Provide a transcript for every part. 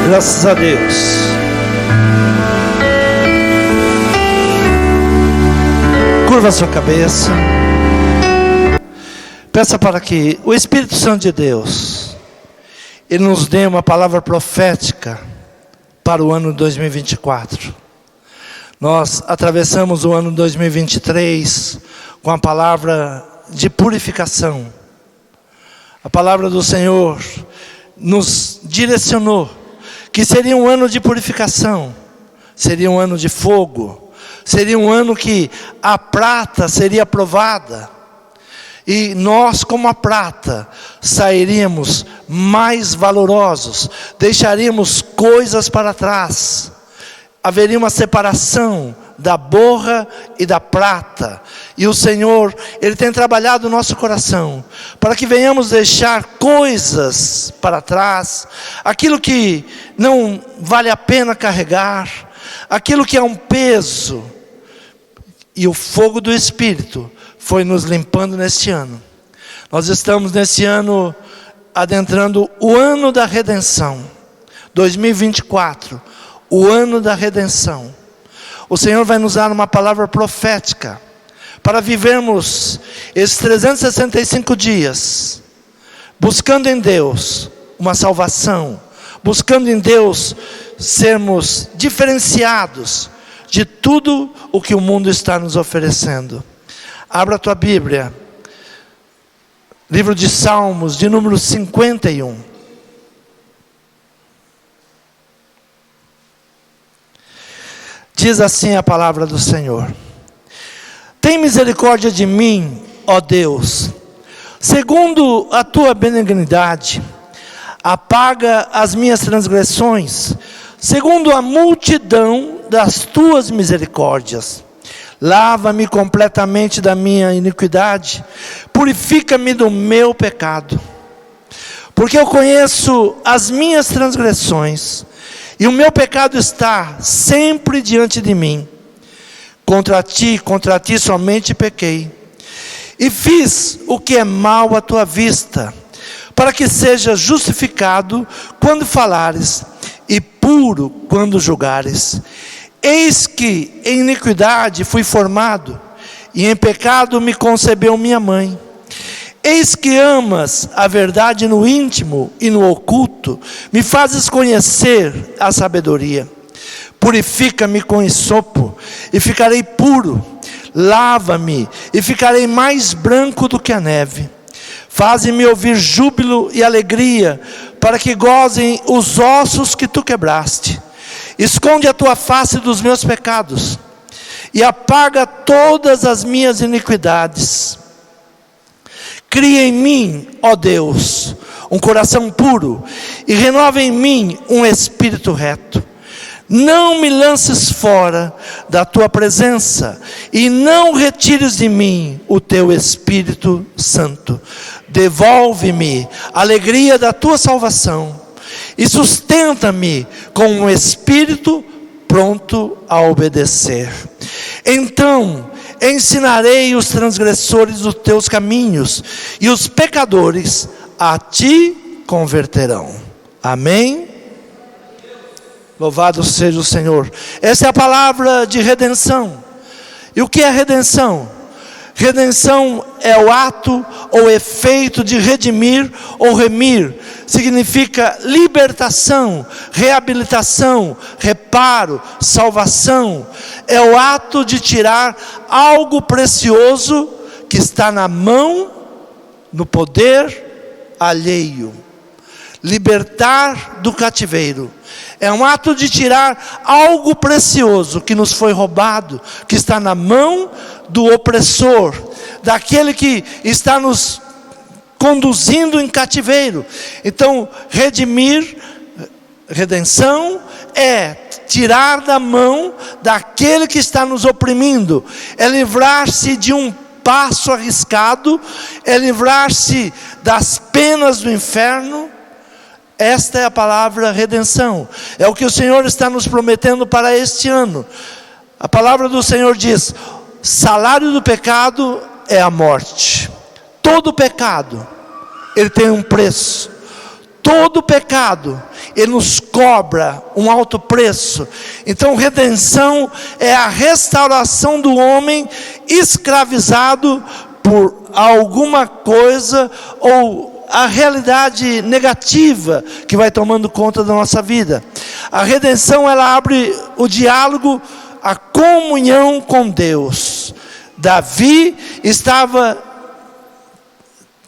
Graças a Deus. Curva a sua cabeça. Peça para que o Espírito Santo de Deus, Ele nos dê uma palavra profética para o ano 2024. Nós atravessamos o ano 2023 com a palavra de purificação. A palavra do Senhor nos direcionou que seria um ano de purificação, seria um ano de fogo, seria um ano que a prata seria provada, e nós, como a prata, sairíamos mais valorosos, deixaríamos coisas para trás, haveria uma separação da borra e da prata, e o Senhor, Ele tem trabalhado o nosso coração, para que venhamos deixar coisas para trás, aquilo que não vale a pena carregar, aquilo que é um peso, e o fogo do Espírito foi nos limpando neste ano. Nós estamos nesse ano, adentrando o ano da redenção, 2024, o ano da redenção. O Senhor vai nos dar uma palavra profética, para vivermos esses 365 dias, buscando em Deus uma salvação, buscando em Deus sermos diferenciados de tudo o que o mundo está nos oferecendo. Abra a tua Bíblia, livro de Salmos, de número 51. Diz assim a palavra do Senhor: tem misericórdia de mim, ó Deus, segundo a tua benignidade, apaga as minhas transgressões, segundo a multidão das tuas misericórdias. Lava-me completamente da minha iniquidade, purifica-me do meu pecado, porque eu conheço as minhas transgressões, e o meu pecado está sempre diante de mim. Contra ti somente pequei, e fiz o que é mal à tua vista, para que seja justificado quando falares, e puro quando julgares. Eis que em iniquidade fui formado, e em pecado me concebeu minha mãe. Eis que amas a verdade no íntimo e no oculto, me fazes conhecer a sabedoria. Purifica-me com esopo, e ficarei puro. Lava-me, e ficarei mais branco do que a neve. Faze-me ouvir júbilo e alegria, para que gozem os ossos que tu quebraste. Esconde a tua face dos meus pecados, e apaga todas as minhas iniquidades. Cria em mim, ó Deus, um coração puro, e renova em mim um espírito reto. Não me lances fora da tua presença, e não retires de mim o teu Espírito Santo. Devolve-me a alegria da tua salvação, e sustenta-me com um espírito pronto a obedecer. Então ensinarei os transgressores os teus caminhos, e os pecadores a ti converterão. Amém? Louvado seja o Senhor. Essa é a palavra de redenção. E o que é redenção? Redenção é o ato ou efeito de redimir ou remir. Significa libertação, reabilitação, reparo, salvação. É o ato de tirar algo precioso que está na mão, no poder alheio. Libertar do cativeiro. É um ato de tirar algo precioso que nos foi roubado, que está na mão do opressor, daquele que está nos conduzindo em cativeiro. Então, redimir, redenção, é tirar da mão daquele que está nos oprimindo, é livrar-se de um passo arriscado, é livrar-se das penas do inferno. Esta é a palavra redenção, é o que o Senhor está nos prometendo para este ano. A palavra do Senhor diz: salário do pecado é a morte. Todo pecado, ele tem um preço. Todo pecado, Ele nos cobra um alto preço. Então redenção é a restauração do homem escravizado por alguma coisa ou a realidade negativa que vai tomando conta da nossa vida. A redenção, ela abre o diálogo, a comunhão com Deus. Davi estava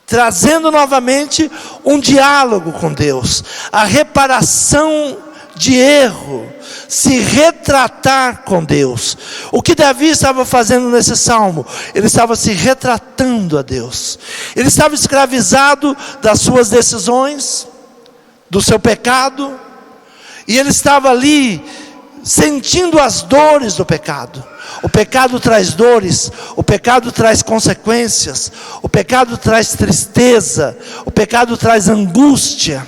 trazendo novamente um diálogo com Deus, a reparação de erro, se retratar com Deus. O que Davi estava fazendo nesse salmo? Ele estava se retratando a Deus. Ele estava escravizado das suas decisões, do seu pecado, e ele estava ali sentindo as dores do pecado. O pecado traz dores, o pecado traz consequências, o pecado traz tristeza, o pecado traz angústia.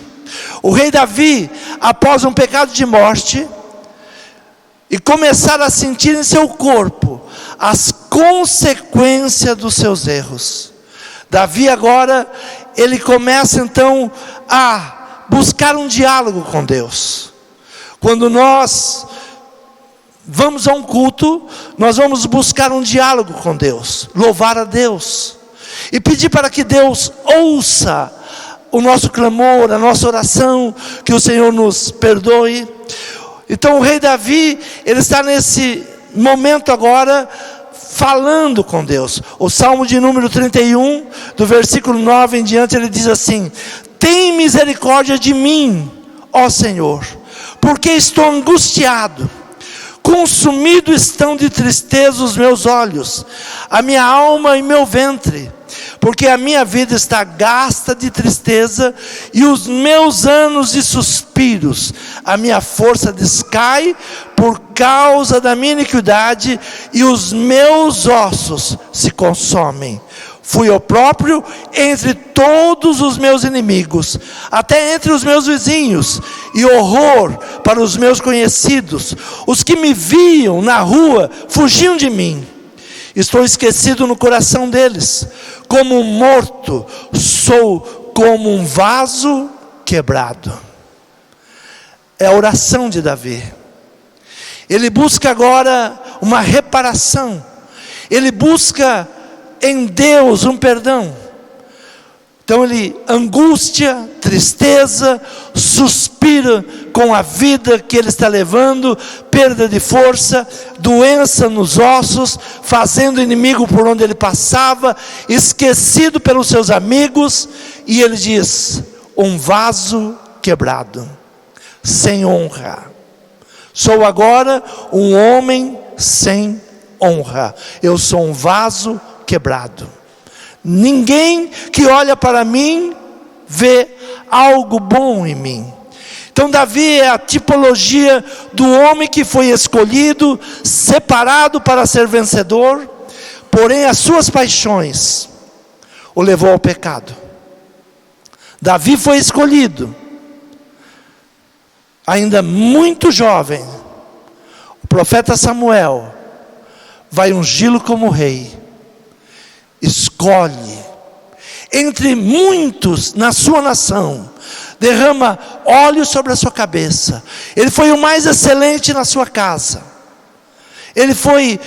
O rei Davi, após um pecado de morte, e começar a sentir em seu corpo as consequências dos seus erros, Davi agora, ele começa então a buscar um diálogo com Deus. Quando nós vamos a um culto, nós vamos buscar um diálogo com Deus, louvar a Deus, e pedir para que Deus ouça o nosso clamor, a nossa oração, que o Senhor nos perdoe. Então o rei Davi, ele está nesse momento agora, falando com Deus. O Salmo de número 31, do versículo 9 em diante, ele diz assim: tem misericórdia de mim, ó Senhor, porque estou angustiado. Consumido estão de tristeza os meus olhos, a minha alma e meu ventre, porque a minha vida está gasta de tristeza, e os meus anos de suspiros, a minha força descai por causa da minha iniquidade, e os meus ossos se consomem. Fui eu próprio entre todos os meus inimigos, até entre os meus vizinhos, e horror para os meus conhecidos. Os que me viam na rua fugiam de mim. Estou esquecido no coração deles. Como um morto, sou como um vaso quebrado. É a oração de Davi. Ele busca agora uma reparação. Ele busca em Deus um perdão. Então ele angústia, tristeza, suspira com a vida que ele está levando, perda de força, doença nos ossos, fazendo inimigo por onde ele passava, esquecido pelos seus amigos, e ele diz: um vaso quebrado, sem honra. Sou agora um homem sem honra. Eu sou um vaso quebrado. Ninguém que olha para mim vê algo bom em mim. Então Davi é a tipologia do homem que foi escolhido, separado para ser vencedor, porém as suas paixões o levou ao pecado. Davi foi escolhido ainda muito jovem. O profeta Samuel vai ungí-lo como rei. Escolhe entre muitos na sua nação, derrama óleo sobre a sua cabeça. Ele foi o mais excelente na sua casa. Ele foi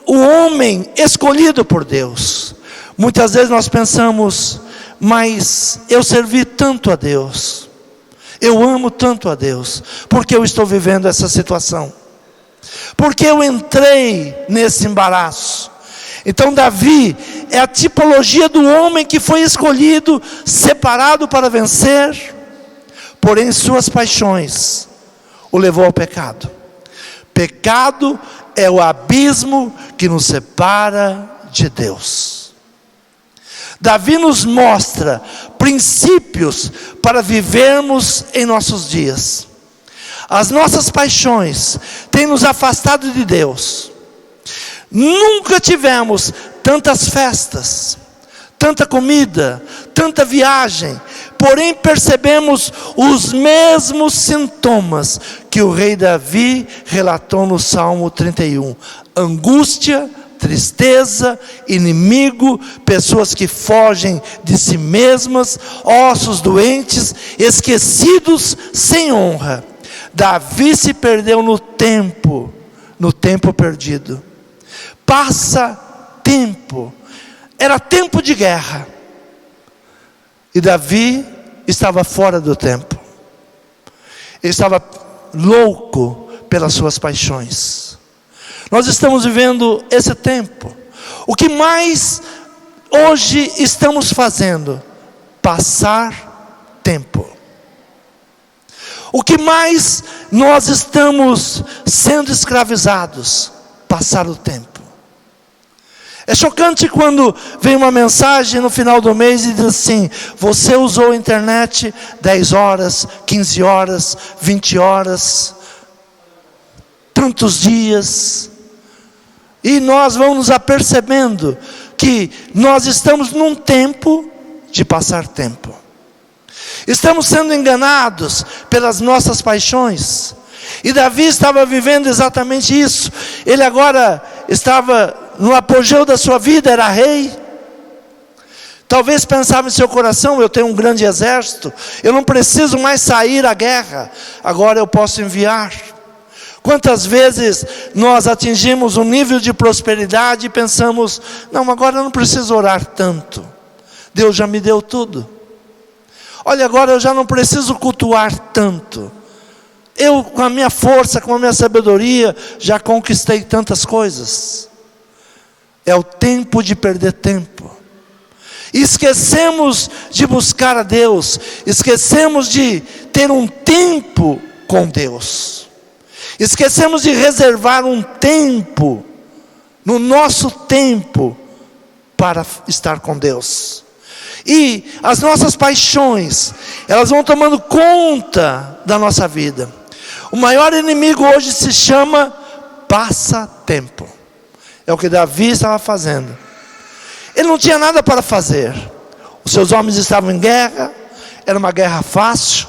o homem escolhido por Deus. Muitas vezes nós pensamos: mas eu servi tanto a Deus, eu amo tanto a Deus, por que eu estou vivendo essa situação? Por que eu entrei nesse embaraço? Então Davi é a tipologia do homem que foi escolhido, separado para vencer, porém suas paixões o levou ao pecado. Pecado é o abismo que nos separa de Deus. Davi nos mostra princípios para vivermos em nossos dias. As nossas paixões têm nos afastado de Deus. Nunca tivemos tantas festas, tanta comida, tanta viagem, porém percebemos os mesmos sintomas que o rei Davi relatou no Salmo 31: angústia, tristeza, inimigo, pessoas que fogem de si mesmas, ossos doentes, esquecidos, sem honra. Davi se perdeu no tempo perdido. Passa tempo, era tempo de guerra, e Davi estava fora do tempo. Ele estava louco pelas suas paixões. Nós estamos vivendo esse tempo. O que mais hoje estamos fazendo? Passar tempo. O que mais nós estamos sendo escravizados? Passar o tempo. É chocante quando vem uma mensagem no final do mês e diz assim: você usou a internet 10 horas, 15 horas, 20 horas, tantos dias. E nós vamos nos apercebendo que nós estamos num tempo de passar tempo. Estamos sendo enganados pelas nossas paixões. E Davi estava vivendo exatamente isso. Ele agora estava no apogeu da sua vida, era rei. Talvez pensava em seu coração: eu tenho um grande exército, eu não preciso mais sair à guerra, agora eu posso enviar. Quantas vezes nós atingimos um nível de prosperidade e pensamos: não, agora eu não preciso orar tanto, Deus já me deu tudo. Olha, agora eu já não preciso cultuar tanto, eu com a minha força, com a minha sabedoria, já conquistei tantas coisas. É o tempo de perder tempo. Esquecemos de buscar a Deus, esquecemos de ter um tempo com Deus, esquecemos de reservar um tempo, no nosso tempo, para estar com Deus. E as nossas paixões, elas vão tomando conta da nossa vida. O maior inimigo hoje se chama passatempo. É o que Davi estava fazendo. Ele não tinha nada para fazer. Os seus homens estavam em guerra, era uma guerra fácil,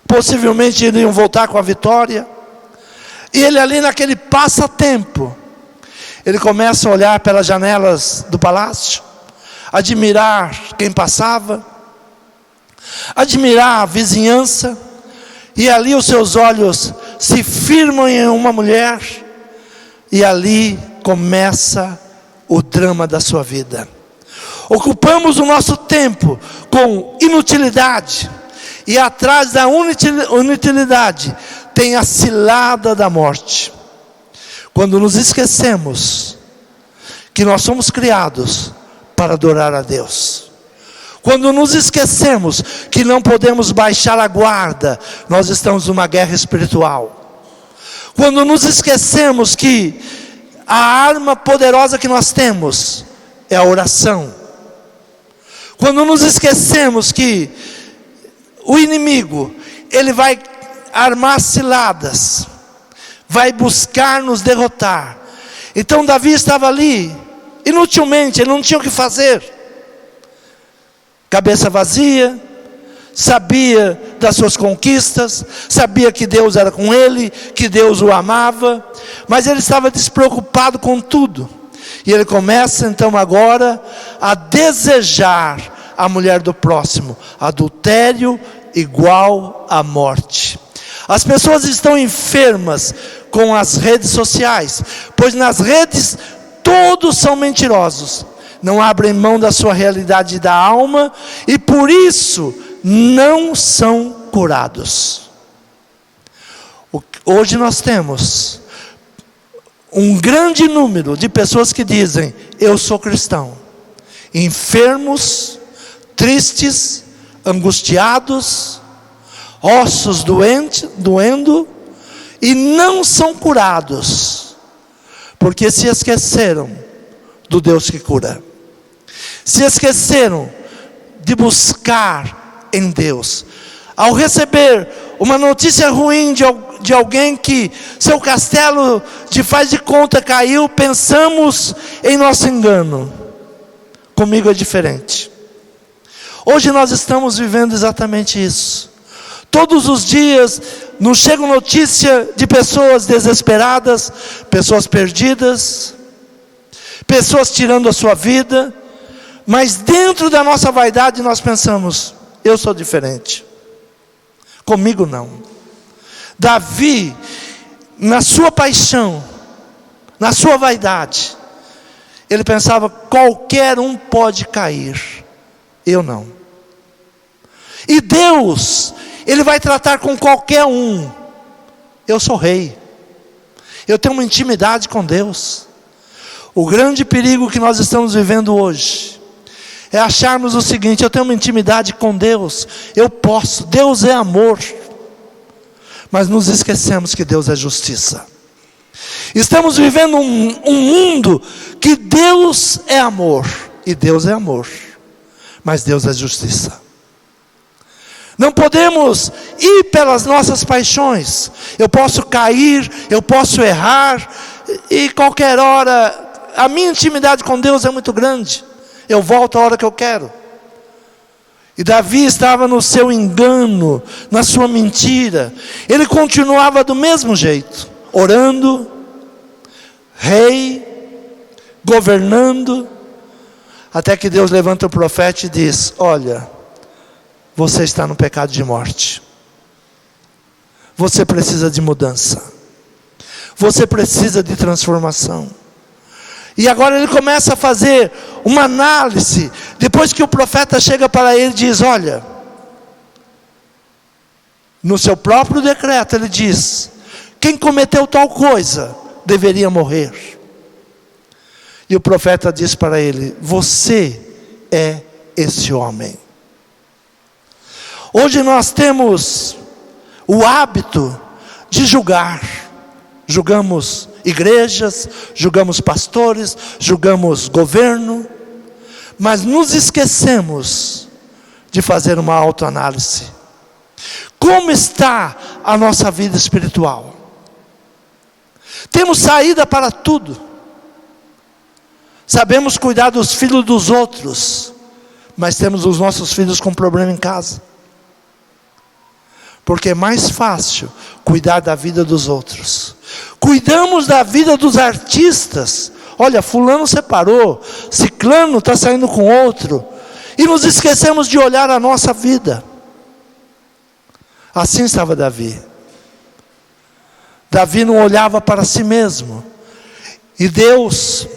possivelmente iriam voltar com a vitória. E ele ali naquele passatempo, ele começa a olhar pelas janelas do palácio, admirar quem passava, admirar a vizinhança, e ali os seus olhos se firmam em uma mulher, e ali começa o drama da sua vida. Ocupamos o nosso tempo com inutilidade, e atrás da inutilidade tem a cilada da morte. Quando nos esquecemos que nós somos criados para adorar a Deus, quando nos esquecemos que não podemos baixar a guarda, nós estamos numa guerra espiritual. Quando nos esquecemos que a arma poderosa que nós temos é a oração. Quando nos esquecemos que o inimigo, ele vai armar ciladas, vai buscar nos derrotar. Então Davi estava ali, inutilmente, ele não tinha o que fazer. Cabeça vazia, sabia das suas conquistas, sabia que Deus era com ele, que Deus o amava, mas ele estava despreocupado com tudo. E ele começa então agora a desejar a mulher do próximo. Adultério igual à morte. As pessoas estão enfermas com as redes sociais, pois nas redes todos são mentirosos, não abrem mão da sua realidade da alma, e por isso não são curados. Hoje nós temos um grande número de pessoas que dizem: eu sou cristão, enfermos, tristes, angustiados, ossos doendo, e não são curados, porque se esqueceram do Deus que cura, se esqueceram de buscar em Deus. Ao receber uma notícia ruim de alguém que seu castelo de faz de conta caiu, pensamos em nosso engano. Comigo é diferente. Hoje nós estamos vivendo exatamente isso. Todos os dias nos chega notícia de pessoas desesperadas, pessoas perdidas. pessoas tirando a sua vida, mas dentro da nossa vaidade nós pensamos: eu sou diferente, comigo não. Davi, na sua paixão, na sua vaidade, ele pensava: qualquer um pode cair, eu não. E Deus, Ele vai tratar com qualquer um. Eu sou rei, eu tenho uma intimidade com Deus. O grande perigo que nós estamos vivendo hoje é acharmos o seguinte: eu tenho uma intimidade com Deus, eu posso, Deus é amor. Mas nos esquecemos que Deus é justiça. Estamos vivendo um mundo que Deus é amor, e Deus é amor, mas Deus é justiça. Não podemos ir pelas nossas paixões. Eu posso cair, eu posso errar, e qualquer hora, a minha intimidade com Deus é muito grande, eu volto a hora que eu quero. E Davi estava no seu engano, na sua mentira. Ele continuava do mesmo jeito, orando, rei, governando, até que Deus levanta o profeta e diz: olha, você está no pecado de morte, você precisa de mudança, você precisa de transformação. E agora ele começa a fazer uma análise, depois que o profeta chega para ele e diz: olha, no seu próprio decreto ele diz, quem cometeu tal coisa deveria morrer. E o profeta diz para ele: você é esse homem. Hoje nós temos o hábito de julgar. Julgamos igrejas, julgamos pastores, julgamos governo, mas nos esquecemos de fazer uma autoanálise. Como está a nossa vida espiritual? Temos saída para tudo. Sabemos cuidar dos filhos dos outros, mas temos os nossos filhos com problema em casa. Porque é mais fácil cuidar da vida dos outros. Cuidamos da vida dos artistas. Olha, fulano separou, ciclano está saindo com outro, e nos esquecemos de olhar a nossa vida. Assim estava Davi. Davi não olhava para si mesmo. E Deus,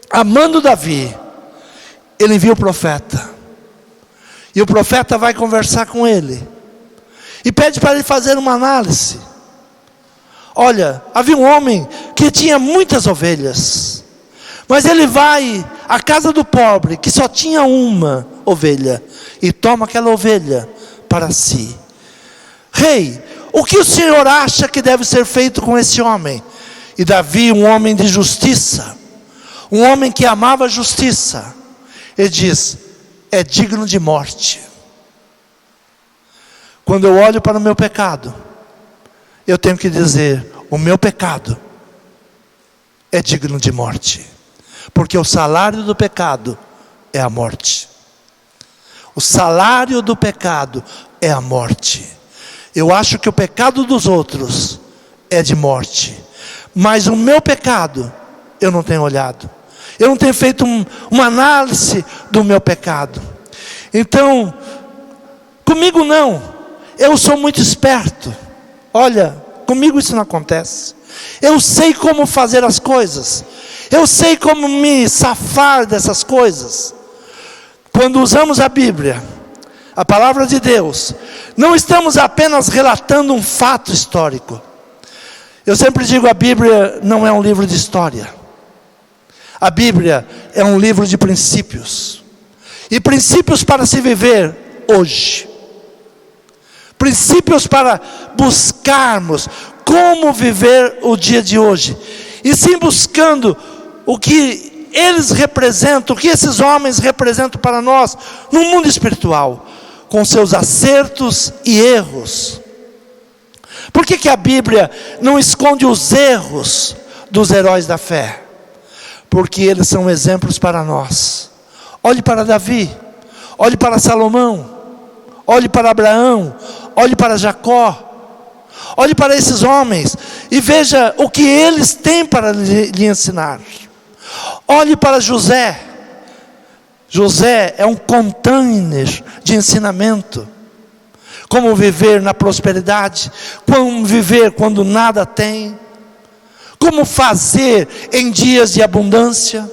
amando Davi, Ele envia o profeta. E o profeta vai conversar com ele. E pede para ele fazer uma análise. Olha, havia um homem que tinha muitas ovelhas, mas ele vai à casa do pobre, que só tinha uma ovelha, e toma aquela ovelha para si. Rei, o que o senhor acha que deve ser feito com esse homem? E Davi, um homem de justiça, um homem que amava a justiça, ele diz: é digno de morte. Quando eu olho para o meu pecado, eu tenho que dizer: o meu pecado é digno de morte, porque o salário do pecado é a morte. O salário do pecado é a morte. Eu acho que o pecado dos outros é de morte, mas o meu pecado eu não tenho olhado, eu não tenho feito uma análise do meu pecado. Então, comigo não. Eu sou muito esperto. Olha, comigo isso não acontece. Eu sei como fazer as coisas. Eu sei como me safar dessas coisas. Quando usamos a Bíblia, a palavra de Deus, não estamos apenas relatando um fato histórico. Eu sempre digo, a Bíblia não é um livro de história. A Bíblia é um livro de princípios. E princípios para se viver hoje. Princípios para buscarmos como viver o dia de hoje. E sim buscando o que eles representam, o que esses homens representam para nós no mundo espiritual, com seus acertos e erros. Por que a Bíblia não esconde os erros dos heróis da fé? Porque eles são exemplos para nós. Olhe para Davi, olhe para Salomão, olhe para Abraão, olhe para Jacó, olhe para esses homens e veja o que eles têm para lhe ensinar. Olhe para José. José é um container de ensinamento. Como viver na prosperidade, como viver quando nada tem, como fazer em dias de abundância.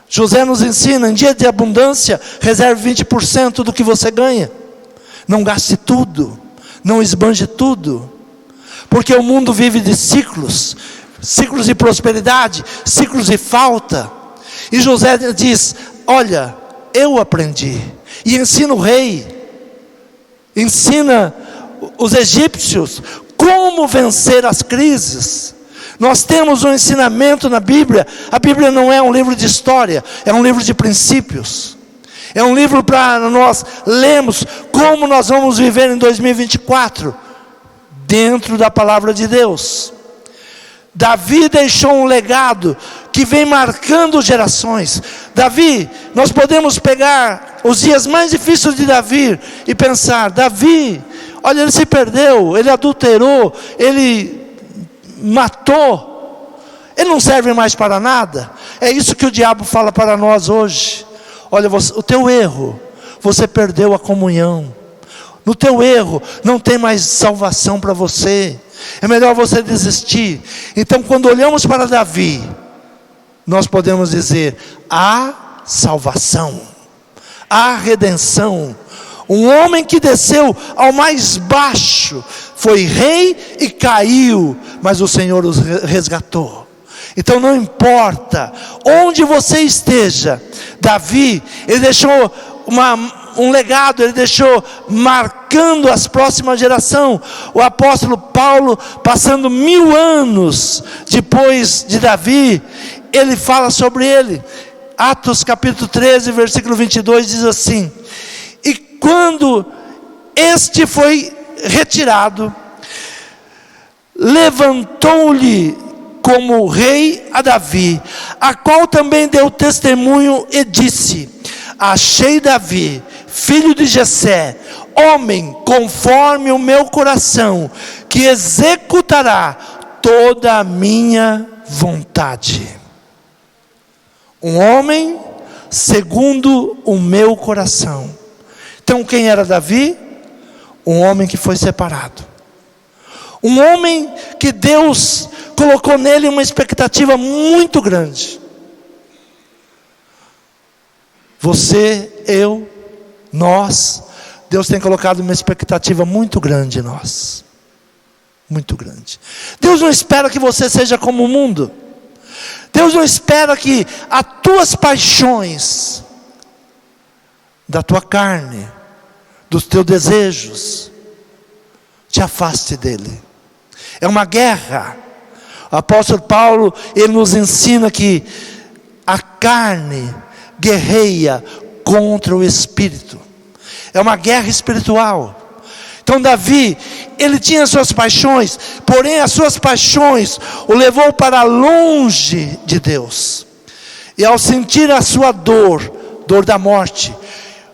José nos ensina: em dia de abundância, reserve 20% do que você ganha. Não gaste tudo, não esbanje tudo, porque o mundo vive de ciclos, ciclos de prosperidade, ciclos de falta. E José diz: olha, eu aprendi, e ensino o rei, ensina os egípcios como vencer as crises. Nós temos um ensinamento na Bíblia. A Bíblia não é um livro de história, é um livro de princípios. É um livro para nós lermos como nós vamos viver em 2024, dentro da palavra de Deus. Davi deixou um legado que vem marcando gerações. Davi, nós podemos pegar os dias mais difíceis de Davi e pensar: Davi, olha, ele se perdeu, ele adulterou, ele matou, ele não serve mais para nada. É isso que o diabo fala para nós hoje. Olha, o teu erro, você perdeu a comunhão. No teu erro, não tem mais salvação para você. É melhor você desistir. Então, quando olhamos para Davi, nós podemos dizer: há salvação, há redenção. Um homem que desceu ao mais baixo, foi rei e caiu, mas o Senhor os resgatou. Então não importa onde você esteja, Davi, ele deixou um legado, ele deixou marcando as próximas gerações. O apóstolo Paulo, passando 1000 anos depois de Davi, ele fala sobre ele. Atos capítulo 13, versículo 22 diz assim: e quando este foi retirado, levantou-lhe como rei a Davi, a qual também deu testemunho e disse: achei Davi, filho de Jessé, homem conforme o meu coração, que executará toda a minha vontade. Um homem segundo o meu coração. Então quem era Davi? Um homem que foi separado. Um homem que Deus colocou nele uma expectativa muito grande. Você, eu, nós, Deus tem colocado uma expectativa muito grande em nós. Muito grande. Deus não espera que você seja como o mundo. Deus não espera que as tuas paixões, da tua carne, dos teus desejos, te afaste dele. É uma guerra. O apóstolo Paulo, ele nos ensina que a carne guerreia contra o espírito. É uma guerra espiritual. Então Davi, ele tinha suas paixões, porém as suas paixões o levou para longe de Deus. E ao sentir a sua dor da morte,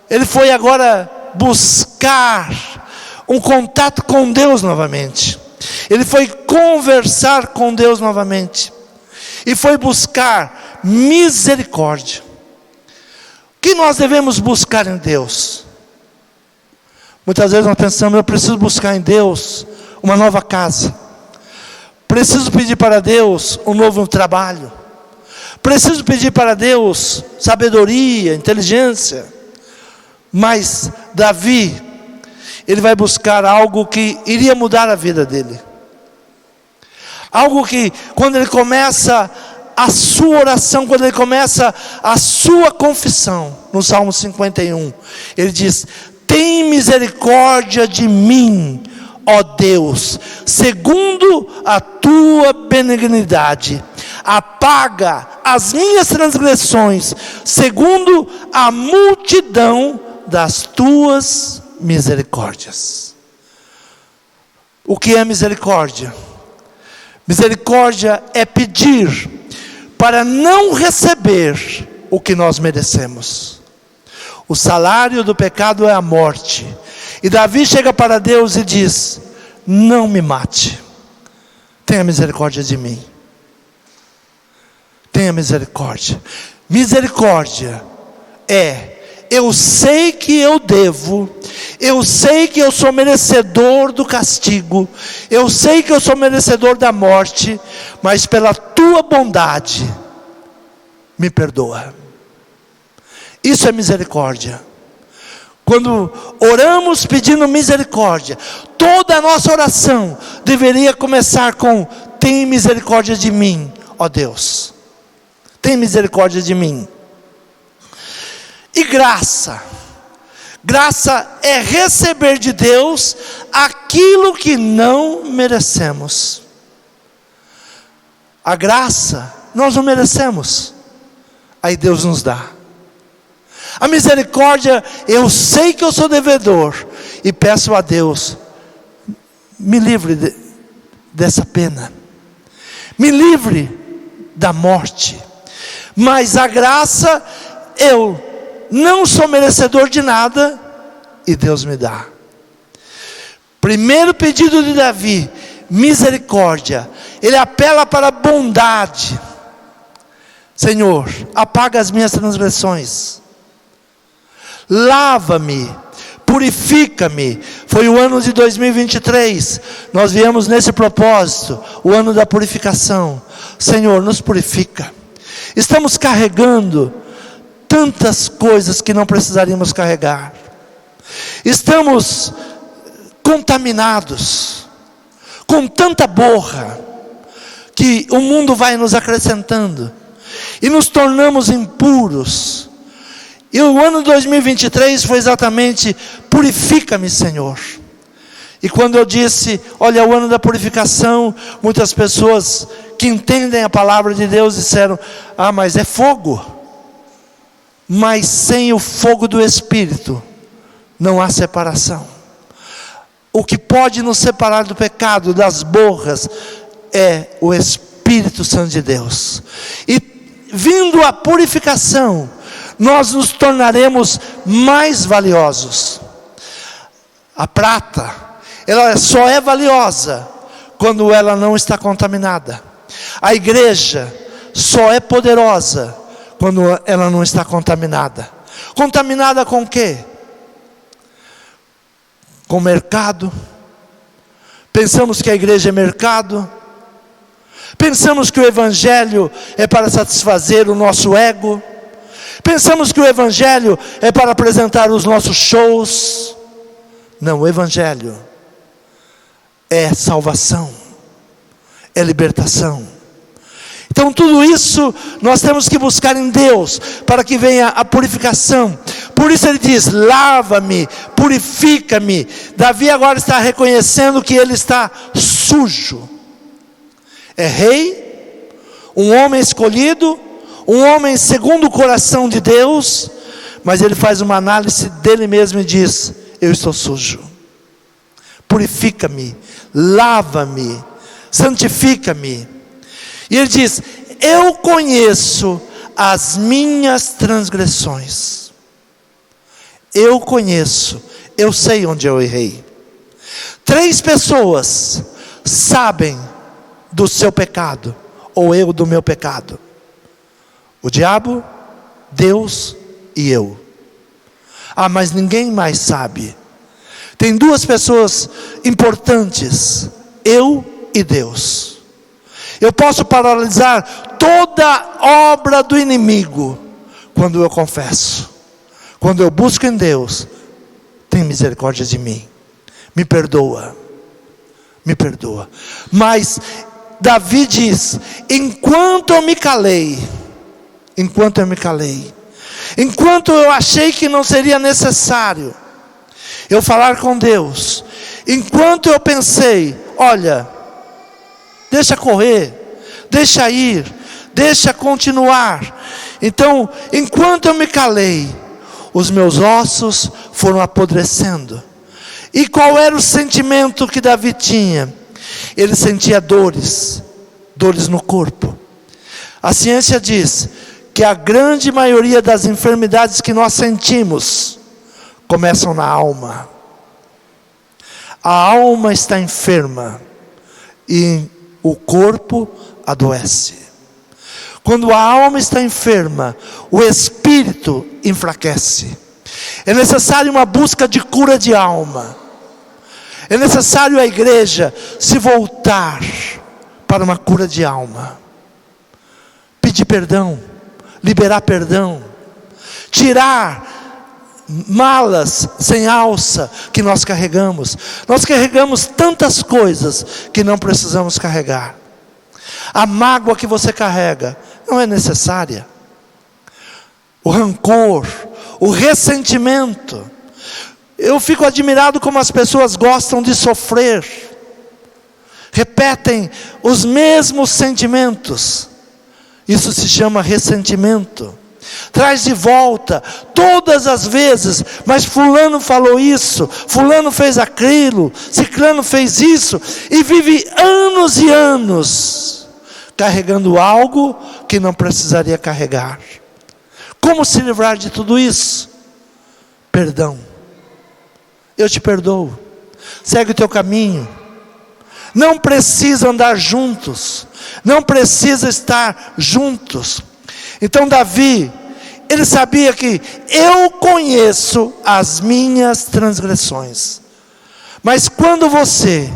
ele foi agora buscar um contato com Deus novamente. Ele foi conversar com Deus novamente. E foi buscar misericórdia. O que nós devemos buscar em Deus? Muitas vezes nós pensamos: eu preciso buscar em Deus uma nova casa. Preciso pedir para Deus um novo trabalho. Preciso pedir para Deus sabedoria, inteligência. Mas Davi, ele vai buscar algo que iria mudar a vida dele. Algo que, quando ele começa a sua oração, quando ele começa a sua confissão, no Salmo 51, ele diz: tem misericórdia de mim, ó Deus, segundo a tua benignidade, apaga as minhas transgressões, segundo a multidão das tuas misericórdias. O que é misericórdia? Misericórdia é pedir para não receber o que nós merecemos. O salário do pecado é a morte. E Davi chega para Deus e diz: não me mate, tenha misericórdia de mim. tenha misericórdia. Misericórdia eu sei que eu devo, eu sei que eu sou merecedor do castigo, eu sei que eu sou merecedor da morte, mas pela tua bondade, me perdoa. Isso é misericórdia. Quando oramos pedindo misericórdia, toda a nossa oração deveria começar com: tem misericórdia de mim, ó Deus. Tem misericórdia de mim. E graça. Graça é receber de Deus aquilo que não merecemos. A graça nós não merecemos, aí Deus nos dá. A misericórdia, eu sei que eu sou devedor, e peço a Deus: me livre dessa pena, me livre da morte. Mas a graça, eu não sou merecedor de nada, e Deus me dá. Primeiro pedido de Davi, misericórdia. Ele apela para a bondade. Senhor, apaga as minhas transgressões, lava-me, purifica-me. Foi o ano de 2023, nós viemos nesse propósito, o ano da purificação. Senhor, nos purifica. Estamos carregando tantas coisas que não precisaríamos carregar. Estamos contaminados com tanta borra que o mundo vai nos acrescentando e nos tornamos impuros. E o ano 2023 foi exatamente: purifica-me, Senhor. E quando eu disse, olha, o ano da purificação, muitas pessoas que entendem a palavra de Deus disseram: ah, mas é fogo. Mas sem o fogo do Espírito não há separação. O que pode nos separar do pecado, das borras, é o Espírito Santo de Deus. E vindo a purificação, nós nos tornaremos mais valiosos. A prata, ela só é valiosa quando ela não está contaminada. A igreja só é poderosa quando ela não está contaminada. Contaminada com o quê? Com o mercado. Pensamos que a igreja é mercado. Pensamos que o evangelho é para satisfazer o nosso ego. Pensamos que o evangelho é para apresentar os nossos shows. Não, o evangelho é salvação, é libertação. Então tudo isso nós temos que buscar em Deus, para que venha a purificação. Por isso ele diz: lava-me, purifica-me. Davi agora está reconhecendo que ele está sujo. É rei, um homem escolhido, um homem segundo o coração de Deus, mas ele faz uma análise dele mesmo e diz: eu estou sujo. Purifica-me, lava-me, santifica-me. E ele diz: eu conheço as minhas transgressões. Eu conheço, eu sei onde eu errei. 3 pessoas sabem do seu pecado, ou eu do meu pecado: o diabo, Deus e eu. Ah, mas ninguém mais sabe. Tem 2 pessoas importantes: eu e Deus. Eu posso paralisar toda obra do inimigo quando eu confesso, quando eu busco em Deus: tem misericórdia de mim, me perdoa, me perdoa. Mas Davi diz: enquanto eu me calei, enquanto eu achei que não seria necessário eu falar com Deus, enquanto eu pensei, olha, deixa correr, deixa ir, deixa continuar. Então, enquanto eu me calei, os meus ossos foram apodrecendo. E qual era o sentimento que Davi tinha? Ele sentia dores no corpo. A ciência diz que a grande maioria das enfermidades que nós sentimos começam na alma. A alma está enferma e o corpo adoece. Quando a alma está enferma, o espírito enfraquece. É necessário uma busca de cura de alma. É necessário a igreja se voltar para uma cura de alma. Pedir perdão, liberar perdão, tirar malas sem alça que nós carregamos. Nós carregamos tantas coisas que não precisamos carregar. A mágoa que você carrega não é necessária. O rancor, o ressentimento. Eu fico admirado como as pessoas gostam de sofrer. Repetem os mesmos sentimentos. Isso se chama ressentimento. Traz de volta todas as vezes, mas fulano falou isso, fulano fez aquilo, ciclano fez isso, e vive anos e anos carregando algo que não precisaria carregar. Como se livrar de tudo isso? Perdão. Eu te perdoo. Segue o teu caminho. Não precisa andar juntos, não precisa estar juntos. Então Davi, ele sabia que eu conheço as minhas transgressões. Mas quando você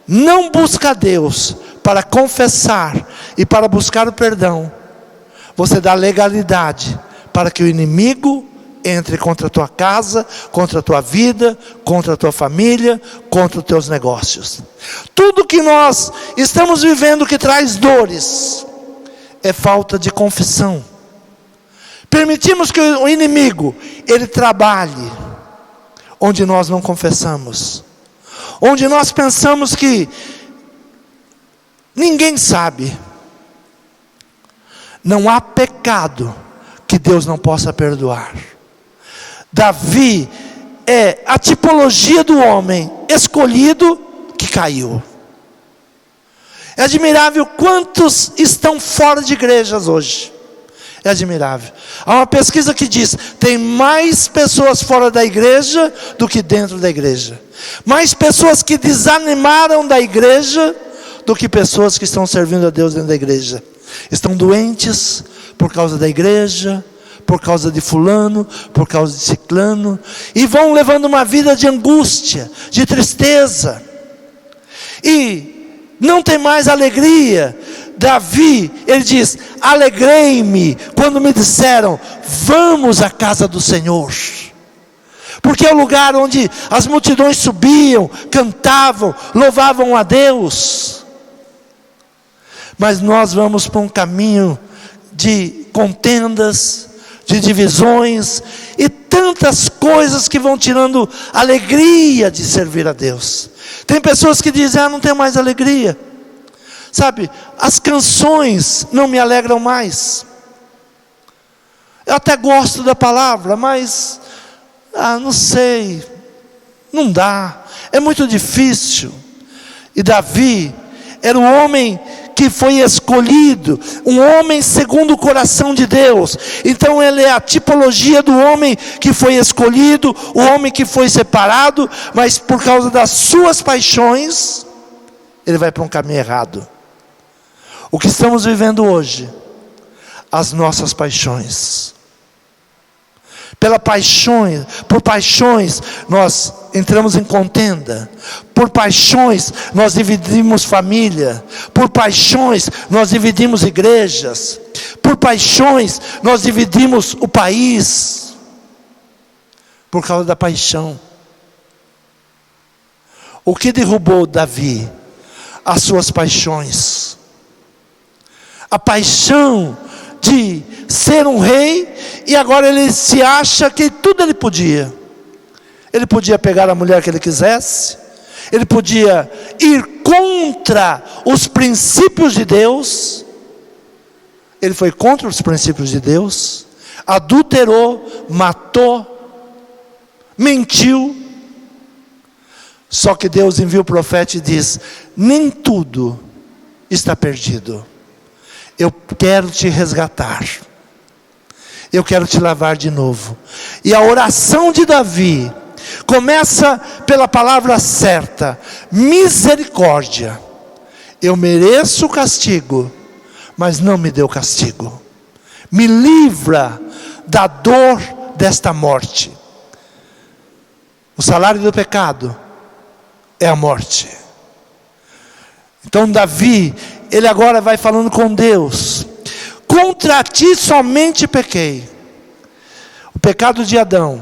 não busca Deus para confessar e para buscar o perdão, você dá legalidade para que o inimigo entre contra a tua casa, contra a tua vida, contra a tua família, contra os teus negócios. Tudo que nós estamos vivendo que traz dores é falta de confissão. Permitimos que o inimigo, ele trabalhe onde nós não confessamos, onde nós pensamos que ninguém sabe. Não há pecado que Deus não possa perdoar. Davi é a tipologia do homem escolhido que caiu. É admirável quantos estão fora de igrejas hoje. É admirável. Há uma pesquisa que diz: tem mais pessoas fora da igreja do que dentro da igreja. Mais pessoas que desanimaram da igreja do que pessoas que estão servindo a Deus dentro da igreja. Estão doentes por causa da igreja, por causa de fulano, por causa de ciclano, e vão levando uma vida de angústia, de tristeza, e não tem mais alegria. Davi, ele diz: alegrei-me quando me disseram, vamos à casa do Senhor, porque é o lugar onde as multidões subiam, cantavam, louvavam a Deus. Mas nós vamos para um caminho de contendas, de divisões, e tantas coisas que vão tirando a alegria de servir a Deus. Tem pessoas que dizem: não tenho mais alegria. Sabe, as canções não me alegram mais. Eu até gosto da palavra, mas não sei, não dá, é muito difícil. E Davi era um homem que foi escolhido, um homem segundo o coração de Deus. Então ele é a tipologia do homem que foi escolhido, o homem que foi separado, mas por causa das suas paixões, ele vai para um caminho errado. O que estamos vivendo hoje, as nossas paixões. Por paixões nós entramos em contenda. Por paixões nós dividimos família. Por paixões nós dividimos igrejas. Por paixões nós dividimos o país. Por causa da paixão. O que derrubou Davi? As suas paixões. A paixão de ser um rei, e agora ele se acha que tudo ele podia. Ele podia pegar a mulher que ele quisesse, ele podia ir contra os princípios de Deus. Ele foi contra os princípios de Deus, adulterou, matou, mentiu. Só que Deus envia o profeta e diz: nem tudo está perdido. Eu quero te resgatar. Eu quero te lavar de novo. E a oração de Davi começa pela palavra certa: misericórdia. Eu mereço o castigo, mas não me dê o castigo. Me livra da dor desta morte. O salário do pecado é a morte. Então Davi, ele agora vai falando com Deus: contra ti somente pequei. O pecado de Adão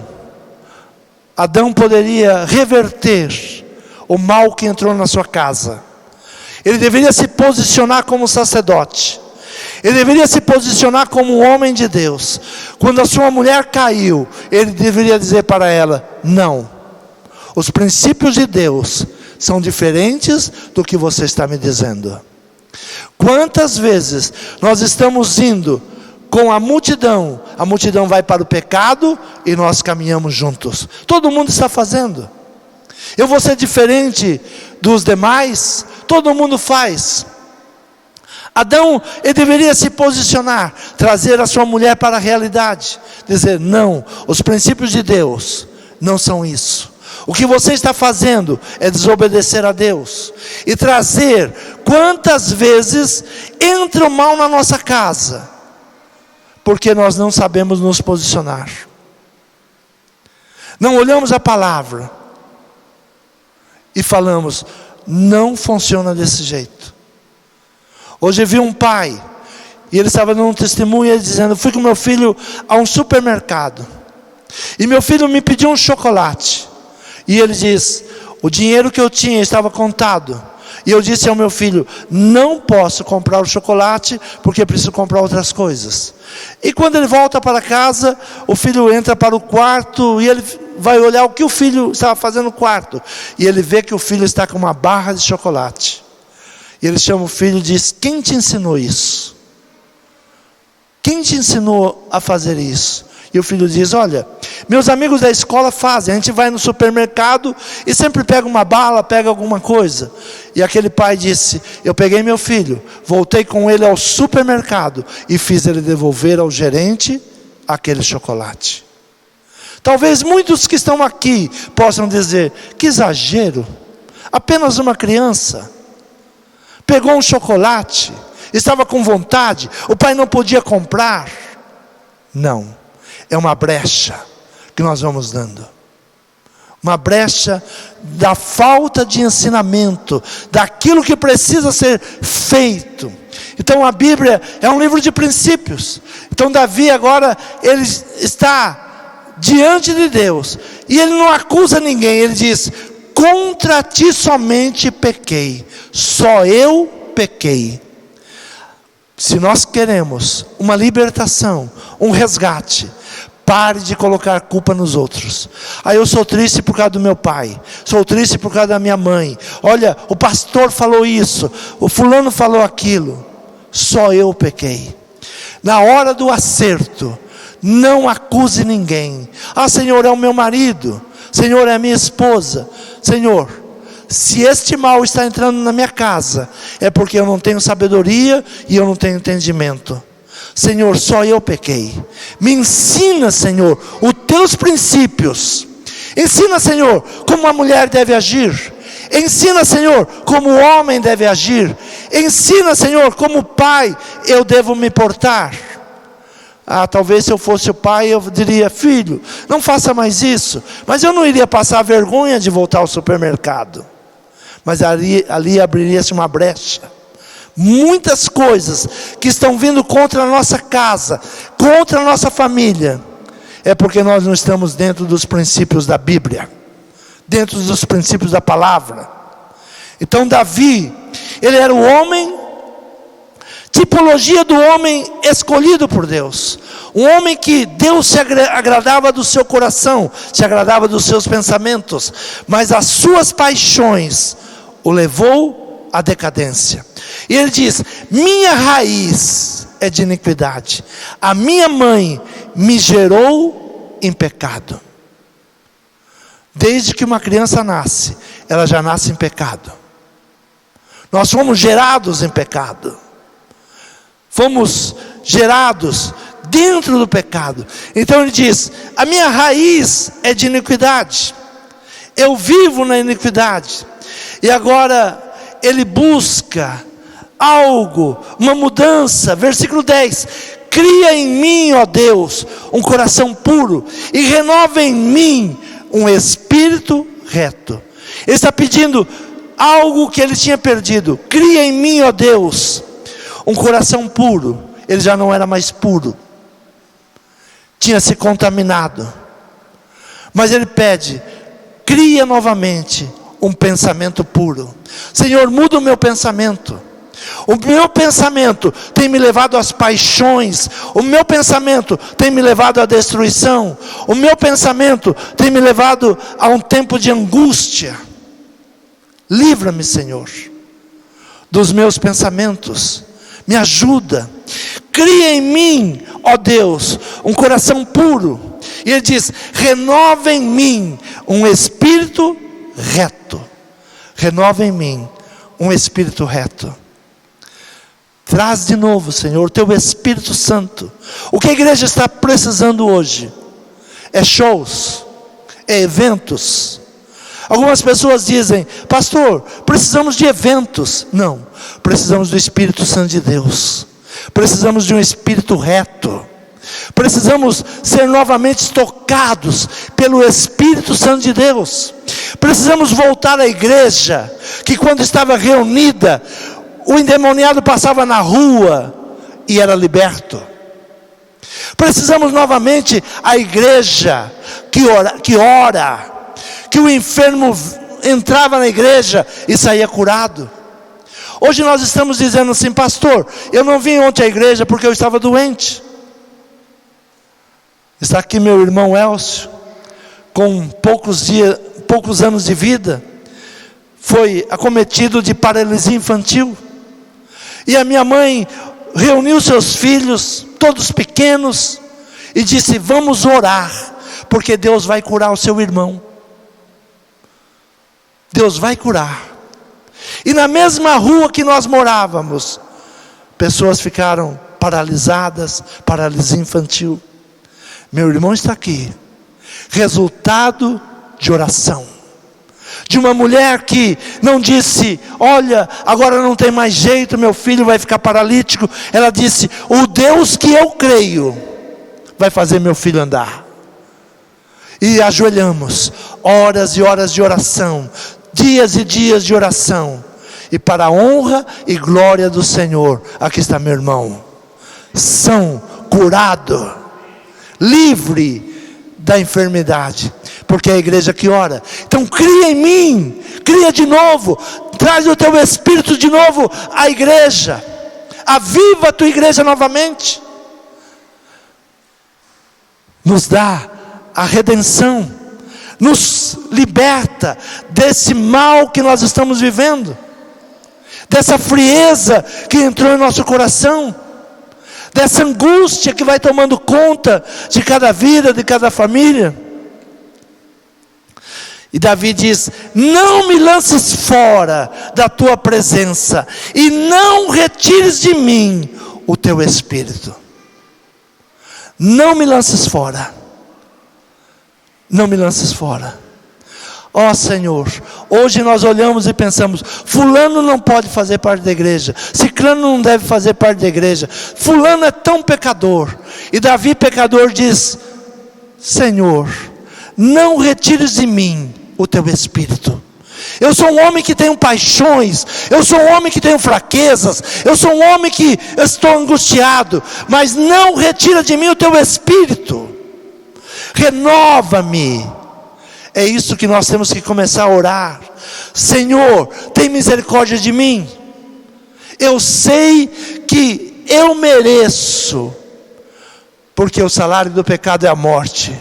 poderia reverter o mal que entrou na sua casa. Ele deveria se posicionar como sacerdote. Ele deveria se posicionar como um homem de Deus. Quando a sua mulher caiu, ele deveria dizer para ela: não, os princípios de Deus são diferentes do que você está me dizendo. Quantas vezes nós estamos indo com a multidão vai para o pecado e nós caminhamos juntos. Todo mundo está fazendo. Eu vou ser diferente dos demais? Todo mundo faz. Adão, ele deveria se posicionar, trazer a sua mulher para a realidade, dizer: não, os princípios de Deus não são isso. O que você está fazendo é desobedecer a Deus. E trazer: quantas vezes entra o mal na nossa casa, porque nós não sabemos nos posicionar. Não olhamos a palavra e falamos: não funciona desse jeito. Hoje eu vi um pai, e ele estava dando um testemunho, dizendo: fui com meu filho a um supermercado, e meu filho me pediu um chocolate, e ele diz: o dinheiro que eu tinha estava contado, e eu disse ao meu filho: não posso comprar o chocolate, porque preciso comprar outras coisas. E quando ele volta para casa, o filho entra para o quarto, e ele vai olhar o que o filho estava fazendo no quarto, e ele vê que o filho está com uma barra de chocolate. E ele chama o filho e diz: quem te ensinou isso? Quem te ensinou a fazer isso? E o filho diz: olha, meus amigos da escola fazem. A gente vai no supermercado e sempre pega uma bala, pega alguma coisa. E aquele pai disse: eu peguei meu filho, voltei com ele ao supermercado e fiz ele devolver ao gerente aquele chocolate. Talvez muitos que estão aqui possam dizer: que exagero, apenas uma criança pegou um chocolate, estava com vontade, o pai não podia comprar. Não, é uma brecha que nós vamos dando. Uma brecha da falta de ensinamento, daquilo que precisa ser feito. Então a Bíblia é um livro de princípios. Então Davi agora, ele está diante de Deus, e ele não acusa ninguém, ele diz: contra ti somente pequei, só eu pequei. Se nós queremos uma libertação, um resgate, pare de colocar culpa nos outros. Eu sou triste por causa do meu pai, sou triste por causa da minha mãe, olha, o pastor falou isso, o fulano falou aquilo. Só eu pequei. Na hora do acerto, não acuse ninguém. Senhor, é o meu marido, Senhor, é a minha esposa. Senhor, se este mal está entrando na minha casa, é porque eu não tenho sabedoria e eu não tenho entendimento. Senhor, só eu pequei. Me ensina, Senhor, os teus princípios. Ensina, Senhor, como a mulher deve agir. Ensina, Senhor, como o homem deve agir. Ensina, Senhor, como pai eu devo me portar. Talvez se eu fosse o pai, eu diria: filho, não faça mais isso. Mas eu não iria passar vergonha de voltar ao supermercado. Mas ali abriria-se uma brecha. Muitas coisas que estão vindo contra a nossa casa, contra a nossa família, é porque nós não estamos dentro dos princípios da Bíblia, dentro dos princípios da palavra. Então Davi, ele era o homem, tipologia do homem escolhido por Deus, um homem que Deus se agradava do seu coração, se agradava dos seus pensamentos, mas as suas paixões o levou à decadência. E ele diz: minha raiz é de iniquidade, a minha mãe me gerou em pecado. Desde que uma criança nasce, ela já nasce em pecado. Nós fomos gerados em pecado, fomos gerados dentro do pecado. Então ele diz: a minha raiz é de iniquidade, eu vivo na iniquidade. E agora ele busca algo, uma mudança. Versículo 10: cria em mim, ó Deus, um coração puro, e renova em mim um espírito reto. Ele está pedindo algo que ele tinha perdido. Cria em mim, ó Deus, um coração puro. Ele já não era mais puro, tinha se contaminado. Mas ele pede: cria novamente um pensamento puro. Senhor, muda o meu pensamento. O meu pensamento tem me levado às paixões. O meu pensamento tem me levado à destruição. O meu pensamento tem me levado a um tempo de angústia. Livra-me, Senhor, dos meus pensamentos. Me ajuda. Cria em mim, ó Deus, um coração puro. E ele diz: renova em mim um espírito reto. Renova em mim um espírito reto. Traz de novo, Senhor, teu Espírito Santo. O que a igreja está precisando hoje é shows, é eventos. Algumas pessoas dizem: pastor, precisamos de eventos. Não, precisamos do Espírito Santo de Deus. Precisamos de um espírito reto. Precisamos ser novamente tocados pelo Espírito Santo de Deus. Precisamos voltar à igreja que, quando estava reunida, o endemoniado passava na rua e era liberto. Precisamos novamente à igreja que ora, que o enfermo entrava na igreja e saía curado. Hoje nós estamos dizendo assim: pastor, eu não vim ontem à igreja porque eu estava doente. Está aqui meu irmão Elcio, com poucos anos de vida, foi acometido de paralisia infantil. E a minha mãe reuniu seus filhos, todos pequenos, e disse: vamos orar, porque Deus vai curar o seu irmão. Deus vai curar. E na mesma rua que nós morávamos, pessoas ficaram paralisadas, paralisia infantil. Meu irmão está aqui, resultado de oração. De uma mulher que não disse: olha, agora não tem mais jeito, meu filho vai ficar paralítico. Ela disse: o Deus que eu creio vai fazer meu filho andar. E ajoelhamos, horas e horas de oração, dias e dias de oração. E para a honra e glória do Senhor, aqui está meu irmão, são curado, livre da enfermidade, porque é a igreja que ora. Então cria em mim, cria de novo, traz o teu Espírito de novo à igreja, aviva a tua igreja novamente, nos dá a redenção, nos liberta desse mal que nós estamos vivendo, dessa frieza que entrou em nosso coração, dessa angústia que vai tomando conta de cada vida, de cada família. E Davi diz: não me lances fora da tua presença, e não retires de mim o teu Espírito. Não me lances fora. Não me lances fora. Ó Senhor, hoje nós olhamos e pensamos: fulano não pode fazer parte da igreja, ciclano não deve fazer parte da igreja, fulano é tão pecador. E Davi, pecador, diz: Senhor, não retires de mim o teu Espírito. Eu sou um homem que tenho paixões, eu sou um homem que tenho fraquezas, eu sou um homem que estou angustiado, mas não retira de mim o teu Espírito. Renova-me. É isso que nós temos que começar a orar. Senhor, tem misericórdia de mim. Eu sei que eu mereço, porque o salário do pecado é a morte.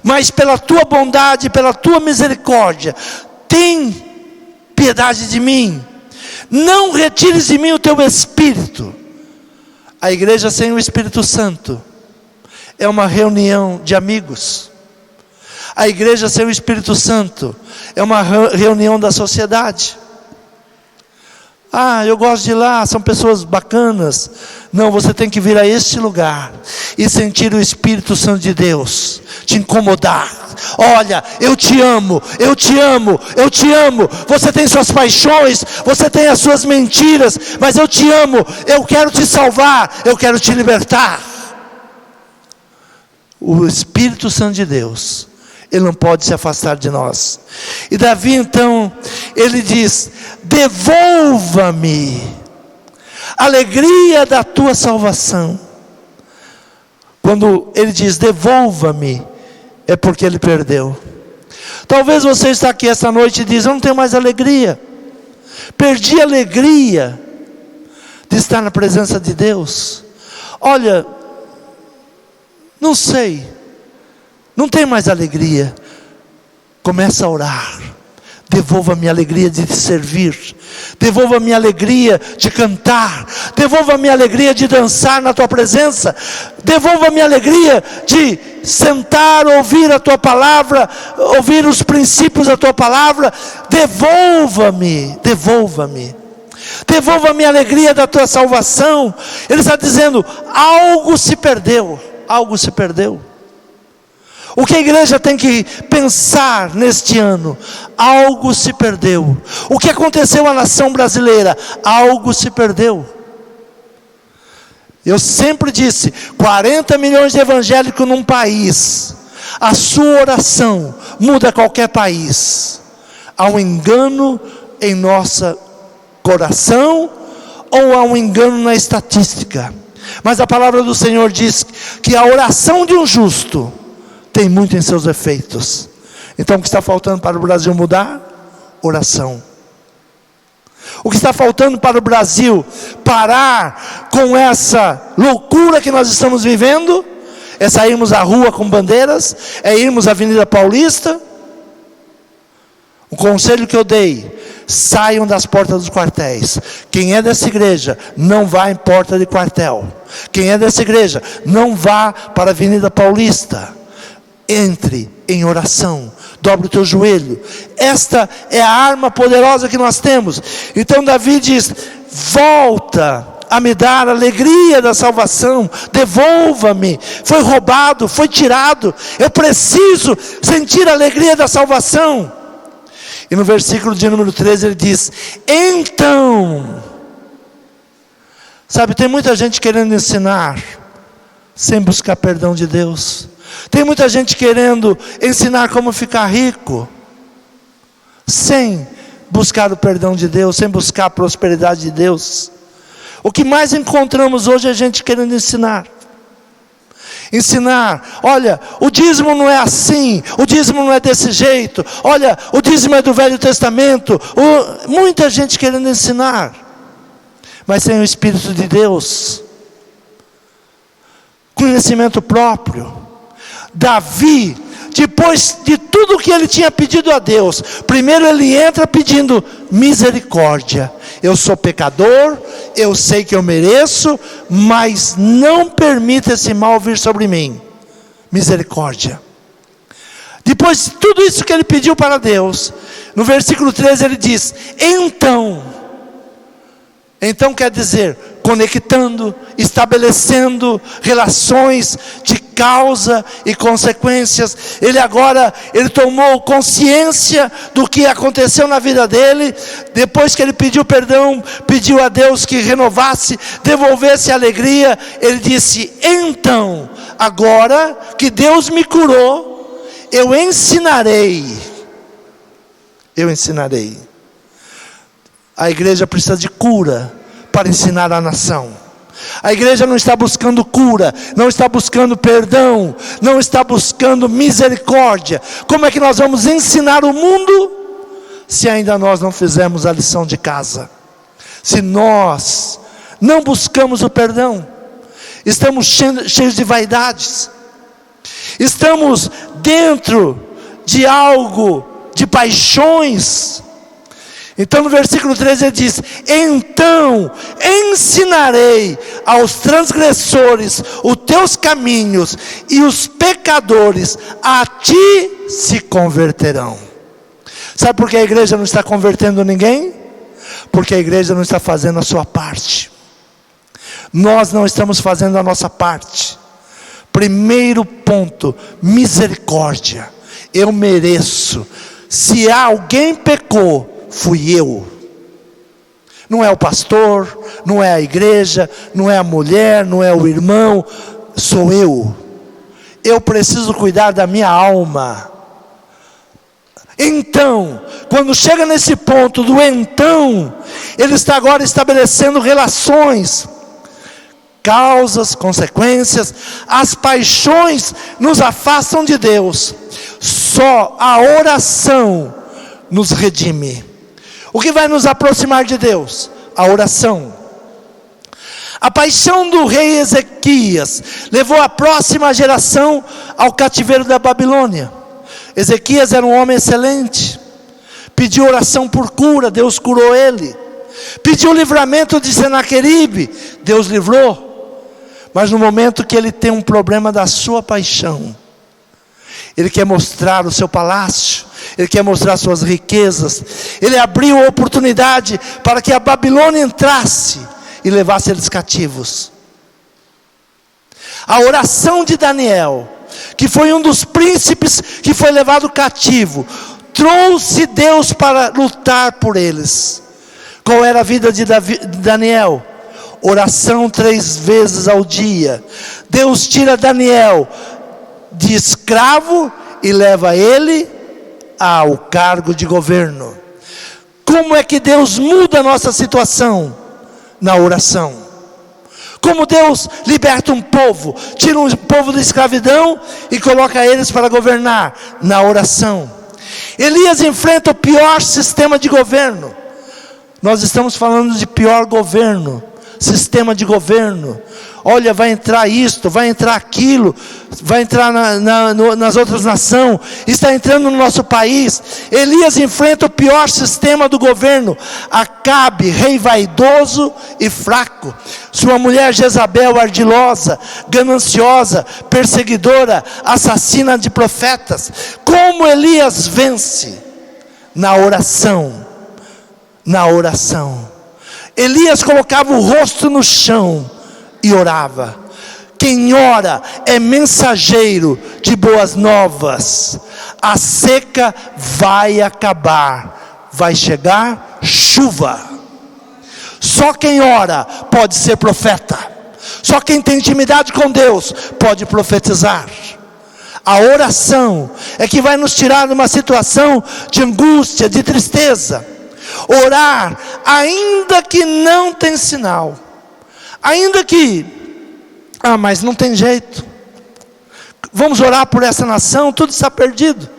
Mas pela tua bondade, pela tua misericórdia, tem piedade de mim. Não retires de mim o teu Espírito. A igreja sem o Espírito Santo é uma reunião de amigos. A igreja sem o Espírito Santo é uma reunião da sociedade. Ah, eu gosto de ir lá, são pessoas bacanas. Não, você tem que vir a este lugar e sentir o Espírito Santo de Deus te incomodar. Olha, eu te amo, eu te amo, eu te amo. Você tem suas paixões, você tem as suas mentiras, mas eu te amo, eu quero te salvar, eu quero te libertar. O Espírito Santo de Deus, ele não pode se afastar de nós. E Davi então, ele diz: devolva-me a alegria da tua salvação. Quando ele diz devolva-me, é porque ele perdeu. Talvez você está aqui essa noite e diz: eu não tenho mais alegria, perdi a alegria de estar na presença de Deus. Olha, não sei, não tem mais alegria. Começa a orar. Devolva-me a alegria de te servir, devolva-me a alegria de cantar, devolva-me a alegria de dançar na tua presença, devolva-me a alegria de sentar, ouvir a tua palavra, ouvir os princípios da tua palavra. Devolva-me, devolva-me, devolva-me a alegria da tua salvação. Ele está dizendo: algo se perdeu, algo se perdeu. O que a igreja tem que pensar neste ano? Algo se perdeu. O que aconteceu à nação brasileira? Algo se perdeu. Eu sempre disse, 40 milhões de evangélicos num país, a sua oração muda qualquer país. Há um engano em nosso coração, ou há um engano na estatística. Mas a palavra do Senhor diz que a oração de um justo tem muito em seus efeitos. Então o que está faltando para o Brasil mudar? Oração. O que está faltando para o Brasil parar com essa loucura que nós estamos vivendo? É sairmos à rua com bandeiras? É irmos à Avenida Paulista? O conselho que eu dei: saiam das portas dos quartéis. Quem é dessa igreja, não vá em porta de quartel. Quem é dessa igreja, não vá para a Avenida Paulista. Entre em oração, dobre o teu joelho. Esta é a arma poderosa que nós temos. Então Davi diz: volta a me dar a alegria da salvação, devolva-me, foi roubado, foi tirado, eu preciso sentir a alegria da salvação. E no versículo de número 13 ele diz: então, sabe, tem muita gente querendo ensinar, sem buscar perdão de Deus. Tem muita gente querendo ensinar como ficar rico, sem buscar o perdão de Deus, sem buscar a prosperidade de Deus. O que mais encontramos hoje é gente querendo ensinar. Olha, o dízimo não é assim, o dízimo não é desse jeito, olha, o dízimo é do Velho Testamento. Muita gente querendo ensinar, mas sem o Espírito de Deus, conhecimento próprio. Davi, depois de tudo que ele tinha pedido a Deus, primeiro ele entra pedindo misericórdia. Eu sou pecador, eu sei que eu mereço, mas não permita esse mal vir sobre mim. Misericórdia. Depois de tudo isso que ele pediu para Deus, no versículo 13 ele diz: então quer dizer, conectando, estabelecendo relações de causa e consequências. Ele tomou consciência do que aconteceu na vida dele. Depois que ele pediu perdão, pediu a Deus que renovasse, devolvesse a alegria. Ele disse: então, agora que Deus me curou, eu ensinarei. A igreja precisa de cura para ensinar a nação. A igreja não está buscando cura, não está buscando perdão, não está buscando misericórdia. Como é que nós vamos ensinar o mundo se ainda nós não fizemos a lição de casa? Se nós não buscamos o perdão, estamos cheios de vaidades, estamos dentro de algo, de paixões. Então no versículo 13 ele diz: então ensinarei aos transgressores os teus caminhos, e os pecadores a ti se converterão. Sabe por que a igreja não está convertendo ninguém? porque a igreja não está fazendo a sua parte. Nós não estamos fazendo a nossa parte. Primeiro ponto, misericórdia. Eu mereço. Se alguém pecou, fui eu. Não é o pastor, não é a igreja, não é a mulher, não é o irmão, sou eu. Eu preciso cuidar da minha alma. Então, quando chega nesse ponto do então, ele está agora estabelecendo relações, causas, consequências. As paixões nos afastam de Deus. Só a oração nos redime. O que vai nos aproximar de Deus? A oração. A paixão do rei Ezequias levou a próxima geração ao cativeiro da Babilônia. Ezequias era um homem excelente. Pediu oração por cura, Deus curou ele. Pediu o livramento de Senaqueribe, Deus livrou. Mas no momento que ele tem um problema da sua paixão, ele quer mostrar o seu palácio, ele quer mostrar suas riquezas, ele abriu a oportunidade para que a Babilônia entrasse e levasse eles cativos. A oração de Daniel, que foi um dos príncipes que foi levado cativo, trouxe Deus para lutar por eles. Qual era a vida de Daniel? Oração 3 vezes ao dia. Deus tira Daniel de escravo e leva ele ao cargo de governo. Como é que Deus muda a nossa situação? Na oração. Como Deus liberta um povo, tira um povo da escravidão e coloca eles para governar? Na oração. Elias enfrenta o pior sistema de governo. Nós estamos falando de pior governo, sistema de governo. Olha, vai entrar isto, vai entrar aquilo, vai entrar nas outras nações, está entrando no nosso país. Elias enfrenta o pior sistema do governo. Acabe, rei vaidoso e fraco. Sua mulher Jezabel, ardilosa, gananciosa, perseguidora, assassina de profetas. Como Elias vence? Na oração. Na oração. Elias colocava o rosto no chão e orava. Quem ora é mensageiro de boas novas. A seca vai acabar, vai chegar chuva. Só quem ora pode ser profeta. Só quem tem intimidade com Deus pode profetizar. A oração é que vai nos tirar de uma situação de angústia, de tristeza. Orar, ainda que não tem sinal, ainda que, mas não tem jeito, vamos orar por essa nação, tudo está perdido.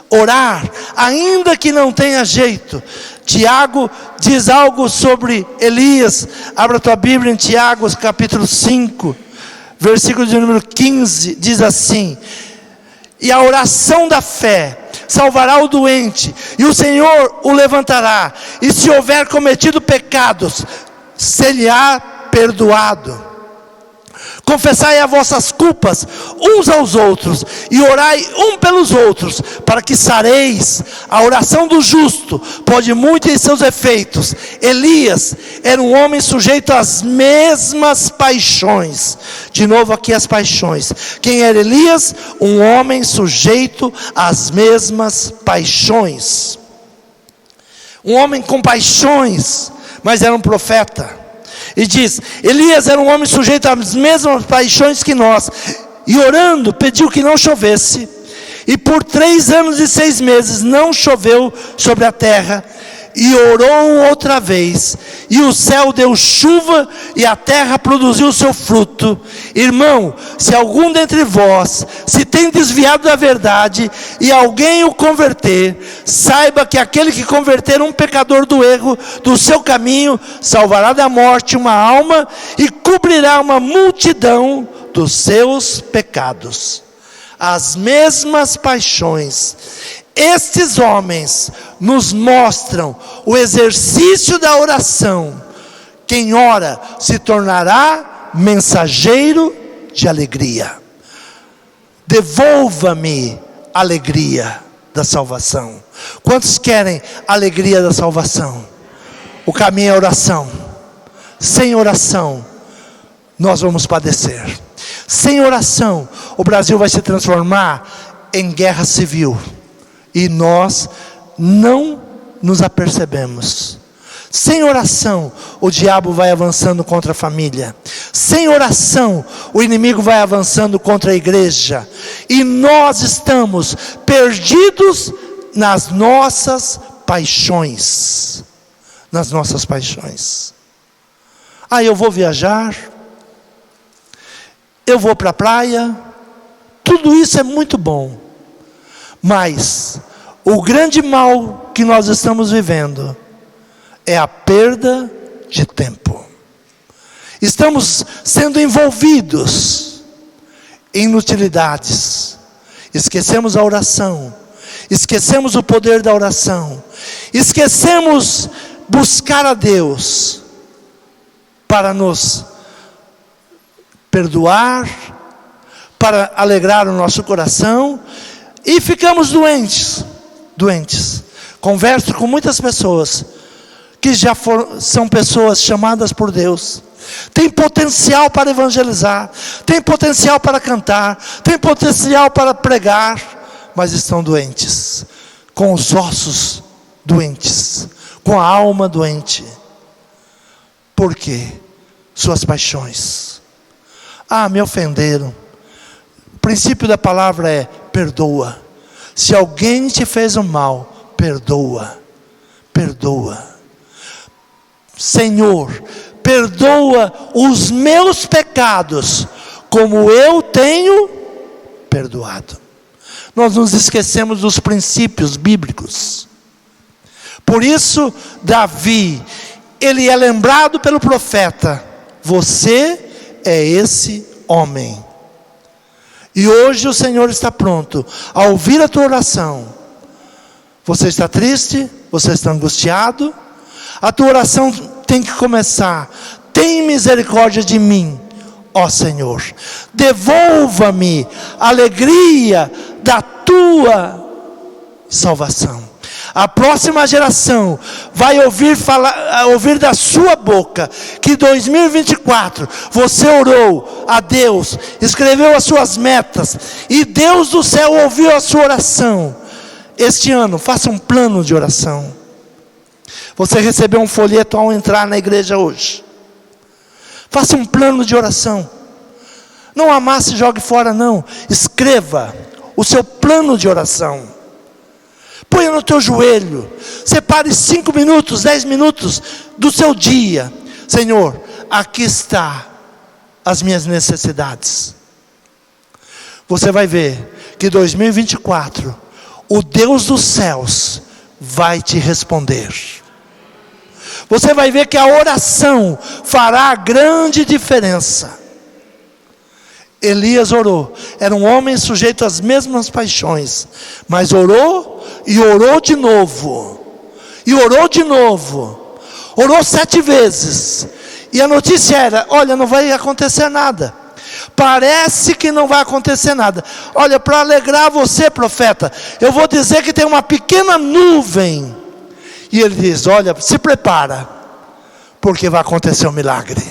Orar, ainda que não tenha jeito. Tiago diz algo sobre Elias. Abra a tua Bíblia em Tiago, capítulo 5, versículo de número 15, diz assim: e a oração da fé salvará o doente, e o Senhor o levantará, e se houver cometido pecados, ser-lhe-á perdoado. Confessai as vossas culpas uns aos outros, e orai um pelos outros, para que sareis. A oração do justo pode muito em seus efeitos. Elias era um homem sujeito às mesmas paixões. De novo aqui as paixões. Quem era Elias? Um homem sujeito às mesmas paixões. Um homem com paixões, mas era um profeta. E diz: Elias era um homem sujeito às mesmas paixões que nós, e orando pediu que não chovesse, e por 3 anos e 6 meses não choveu sobre a terra. E orou outra vez, e o céu deu chuva, e a terra produziu o seu fruto. Irmão, se algum dentre vós se tem desviado da verdade, e alguém o converter, saiba que aquele que converter um pecador do erro do seu caminho, salvará da morte uma alma, e cobrirá uma multidão dos seus pecados. As mesmas paixões. Estes homens nos mostram o exercício da oração. Quem ora se tornará mensageiro de alegria. Devolva-me a alegria da salvação. Quantos querem a alegria da salvação? O caminho é a oração. Sem oração, nós vamos padecer. Sem oração, o Brasil vai se transformar em guerra civil. E nós não nos apercebemos. Sem oração, o diabo vai avançando contra a família. Sem oração, o inimigo vai avançando contra a igreja. E nós estamos perdidos nas nossas paixões. Nas nossas paixões. Eu vou viajar. Eu vou para a praia. Tudo isso é muito bom. Mas o grande mal que nós estamos vivendo é a perda de tempo. Estamos sendo envolvidos em inutilidades. Esquecemos a oração. Esquecemos o poder da oração. Esquecemos buscar a Deus para nos perdoar, para alegrar o nosso coração, e ficamos doentes. Converso com muitas pessoas que são pessoas chamadas por Deus, tem potencial para evangelizar, tem potencial para cantar, tem potencial para pregar, mas estão doentes, com os ossos doentes, com a alma doente. Por quê? Suas paixões. Me ofenderam. O princípio da palavra é: perdoa. Se alguém te fez um mal, perdoa. Perdoa. Senhor, perdoa os meus pecados, como eu tenho perdoado. Nós nos esquecemos dos princípios bíblicos. Por isso, Davi, ele é lembrado pelo profeta: você é esse homem. E hoje o Senhor está pronto a ouvir a tua oração. Você está triste? Você está angustiado? A tua oração tem que começar: tem misericórdia de mim, ó Senhor. Devolva-me a alegria da tua salvação. A próxima geração vai ouvir da sua boca que 2024 você orou a Deus, escreveu as suas metas, e Deus do céu ouviu a sua oração. Este ano, faça um plano de oração. Você recebeu um folheto ao entrar na igreja hoje. Faça um plano de oração. Não amasse e jogue fora, não. Escreva o seu plano de oração. Ponha no teu joelho. Separe 5 minutos, 10 minutos do seu dia. Senhor, aqui está as minhas necessidades. Você vai ver que 2024, o Deus dos céus vai te responder. Você vai ver que a oração fará grande diferença. Elias orou, era um homem sujeito às mesmas paixões, mas orou e orou de novo, e orou de novo, orou 7 vezes, e a notícia era: olha, não vai acontecer nada, parece que não vai acontecer nada. Olha, para alegrar você, profeta, eu vou dizer que tem uma pequena nuvem. E ele diz: olha, se prepara, porque vai acontecer um milagre.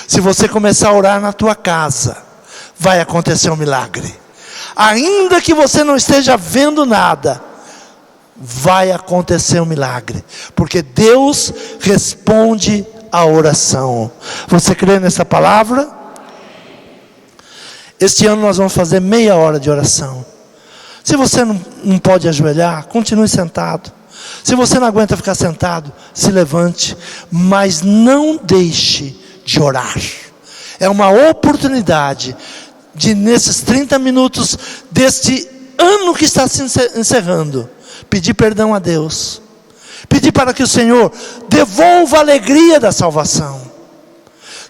Se você começar a orar na tua casa, vai acontecer um milagre. Ainda que você não esteja vendo nada, vai acontecer um milagre, porque Deus responde a oração. Você crê nessa palavra? Este ano nós vamos fazer meia hora de oração. Se você não pode ajoelhar, continue sentado. Se você não aguenta ficar sentado, se levante, mas não deixe de orar. É uma oportunidade de, nesses 30 minutos deste ano que está se encerrando, pedir perdão a Deus, pedir para que o Senhor devolva a alegria da salvação,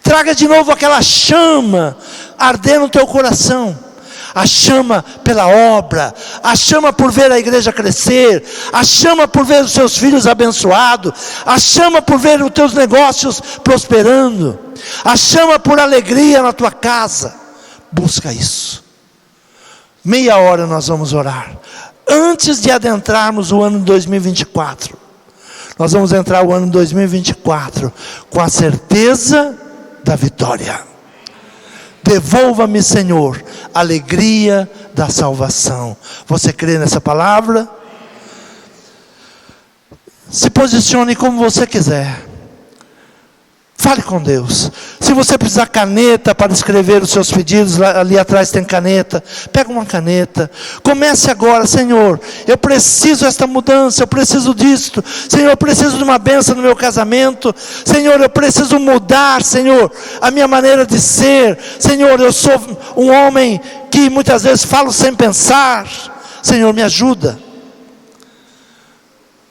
traga de novo aquela chama arder no teu coração, a chama pela obra, a chama por ver a igreja crescer, a chama por ver os seus filhos abençoados, a chama por ver os teus negócios prosperando, a chama por alegria na tua casa. Busca isso. Meia hora nós vamos orar, antes de adentrarmos o ano de 2024. Nós vamos entrar o ano 2024 com a certeza da vitória. Devolva-me, Senhor, a alegria da salvação. Você crê nessa palavra? Se posicione como você quiser. Fale com Deus. Se você precisar caneta para escrever os seus pedidos, ali atrás tem caneta. Pega uma caneta. Comece agora. Senhor, eu preciso desta mudança, eu preciso disto. Senhor, eu preciso de uma bênção no meu casamento. Senhor, eu preciso mudar, Senhor, a minha maneira de ser. Senhor, eu sou um homem que muitas vezes falo sem pensar. Senhor, me ajuda.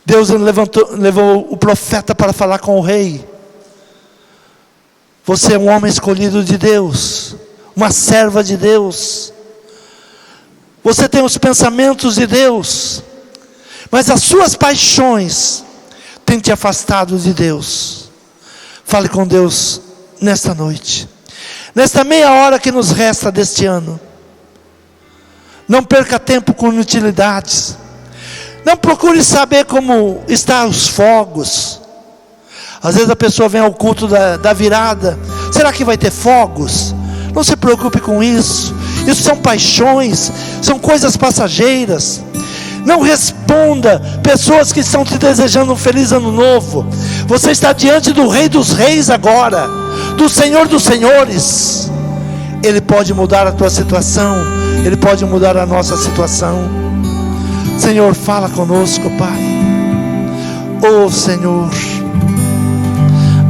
Deus levou o profeta para falar com o rei. Você é um homem escolhido de Deus, uma serva de Deus. Você tem os pensamentos de Deus, mas as suas paixões têm te afastado de Deus. Fale com Deus nesta noite, nesta meia hora que nos resta deste ano. Não perca tempo com inutilidades. Não procure saber como estão os fogos. Às vezes a pessoa vem ao culto da virada. Será que vai ter fogos? Não se preocupe com isso. Isso são paixões, são coisas passageiras. Não responda pessoas que estão te desejando um feliz ano novo. Você está diante do Rei dos Reis agora, do Senhor dos Senhores. Ele pode mudar a tua situação, Ele pode mudar a nossa situação. Senhor, fala conosco, Pai. Oh Senhor,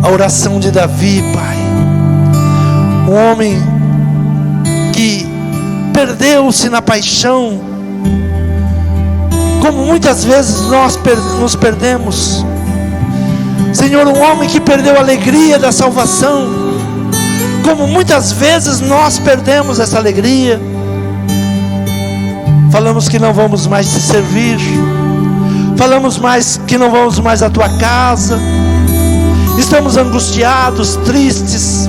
a oração de Davi, Pai, um homem que perdeu-se na paixão, como muitas vezes nós nos perdemos. Senhor, um homem que perdeu a alegria da salvação, como muitas vezes nós perdemos essa alegria. Falamos que não vamos mais te servir, falamos mais que não vamos mais à tua casa. Estamos angustiados, tristes,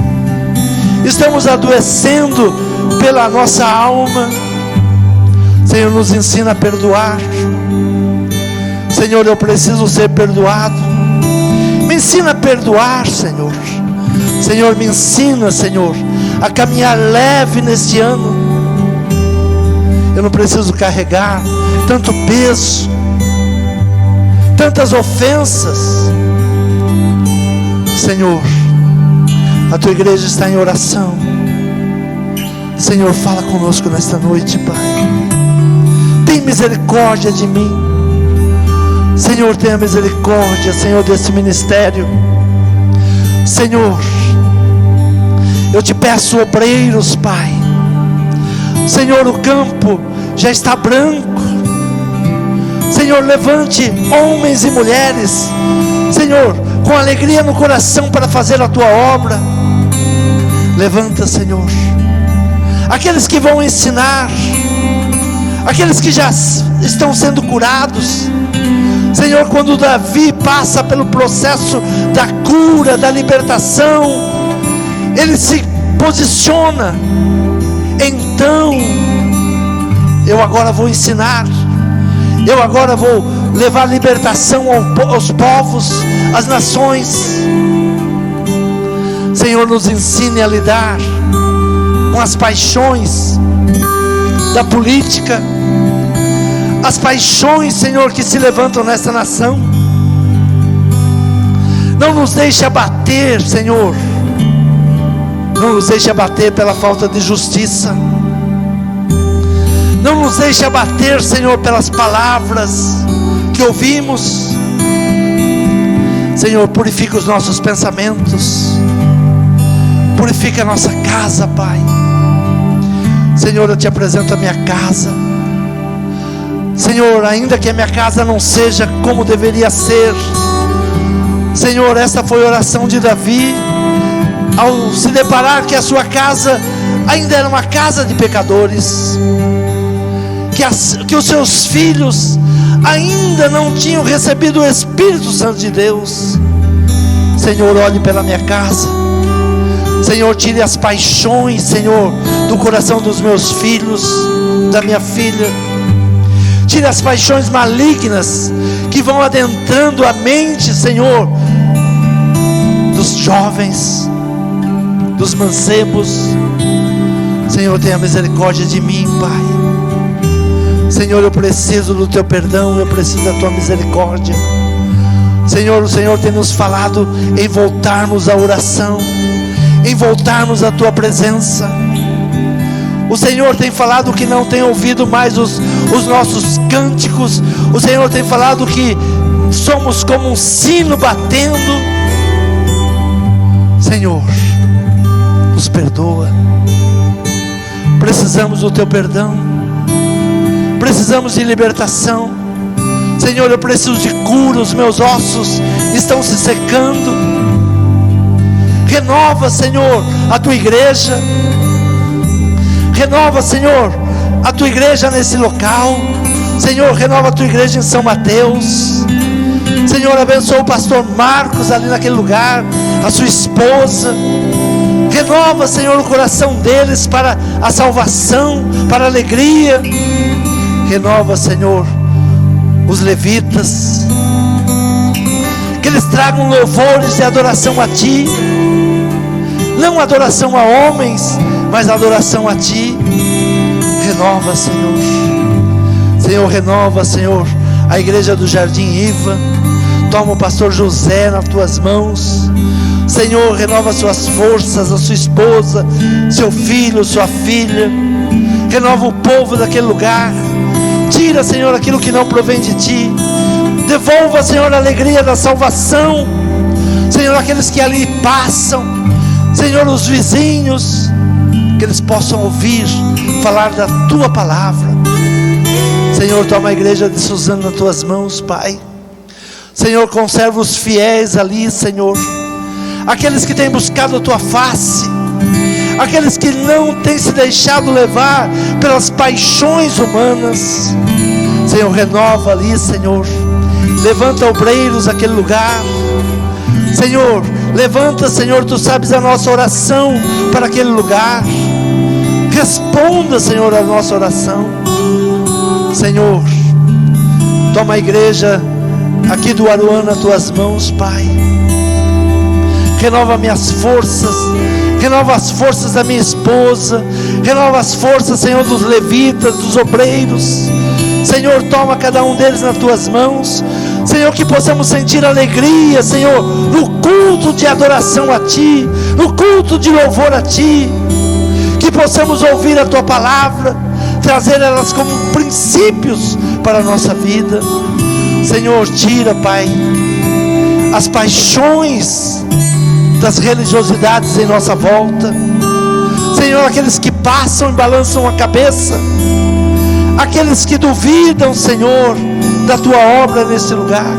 estamos adoecendo pela nossa alma. Senhor, nos ensina a perdoar. Senhor, eu preciso ser perdoado. Me ensina a perdoar, Senhor. Senhor, me ensina, Senhor, a caminhar leve neste ano. Eu não preciso carregar tanto peso, tantas ofensas. Senhor, a tua igreja está em oração. Senhor, fala conosco nesta noite, Pai. Tem misericórdia de mim. Senhor, tenha misericórdia, Senhor, desse ministério. Senhor, eu te peço obreiros, Pai. Senhor, o campo já está branco. Senhor, levante homens e mulheres, Senhor, com alegria no coração para fazer a tua obra. Levanta, Senhor, aqueles que vão ensinar, aqueles que já estão sendo curados. Senhor, quando Davi passa pelo processo da cura, da libertação, ele se posiciona. Então, eu agora vou ensinar, eu agora vou levar libertação aos povos, às nações. Senhor, nos ensine a lidar com as paixões da política, as paixões, Senhor, que se levantam nesta nação. Não nos deixe abater, Senhor. Não nos deixe abater pela falta de justiça. Não nos deixe abater, Senhor, pelas palavras que ouvimos. Senhor, purifica os nossos pensamentos. Purifica a nossa casa, Pai. Senhor, eu te apresento a minha casa. Senhor, ainda que a minha casa não seja como deveria ser. Senhor, essa foi a oração de Davi, ao se deparar que a sua casa ainda era uma casa de pecadores, que os seus filhos ainda não tinham recebido o Espírito Santo de Deus. Senhor, olhe pela minha casa. Senhor, tire as paixões, Senhor, do coração dos meus filhos, da minha filha. Tire as paixões malignas que vão adentrando a mente, Senhor, dos jovens, dos mancebos. Senhor, tenha misericórdia de mim, Pai. Senhor, eu preciso do Teu perdão, eu preciso da Tua misericórdia. Senhor, o Senhor tem nos falado em voltarmos à oração, em voltarmos à Tua presença. O Senhor tem falado que não tem ouvido mais os nossos cânticos. O Senhor tem falado que somos como um sino batendo. Senhor, nos perdoa. Precisamos do Teu perdão, precisamos de libertação. Senhor, eu preciso de cura, os meus ossos estão se secando. Renova, Senhor, a Tua igreja. Renova, Senhor, a Tua igreja nesse local. Senhor, renova a Tua igreja em São Mateus. Senhor, abençoa o pastor Marcos ali naquele lugar, a sua esposa. Renova, Senhor, o coração deles para a salvação, para a alegria. Renova, Senhor, os levitas, que eles tragam louvores de adoração a Ti, não adoração a homens, mas adoração a Ti. Renova, Senhor. Senhor, renova, Senhor, a igreja do Jardim Iva. Toma o pastor José nas Tuas mãos. Senhor, renova suas forças, a sua esposa, seu filho, sua filha. Renova o povo daquele lugar. Tira, Senhor, aquilo que não provém de Ti. Devolva, Senhor, a alegria da salvação. Senhor, aqueles que ali passam. Senhor, os vizinhos, que eles possam ouvir falar da Tua palavra. Senhor, toma a igreja de Suzano nas Tuas mãos, Pai. Senhor, conserva os fiéis ali, Senhor. Aqueles que têm buscado a Tua face, aqueles que não têm se deixado levar pelas paixões humanas. Senhor, renova ali, Senhor. Levanta obreiros naquele lugar. Senhor, levanta, Senhor, Tu sabes a nossa oração para aquele lugar. Responda, Senhor, a nossa oração. Senhor, toma a igreja aqui do Aruã nas Tuas mãos, Pai. Renova minhas forças, renova as forças da minha esposa, renova as forças, Senhor, dos levitas, dos obreiros. Senhor, toma cada um deles nas Tuas mãos. Senhor, que possamos sentir alegria, Senhor, no culto de adoração a Ti, no culto de louvor a Ti. Que possamos ouvir a Tua palavra, trazer elas como princípios para a nossa vida. Senhor, tira, Pai, as paixões das religiosidades em nossa volta. Senhor, aqueles que passam e balançam a cabeça, aqueles que duvidam, Senhor, da Tua obra nesse lugar.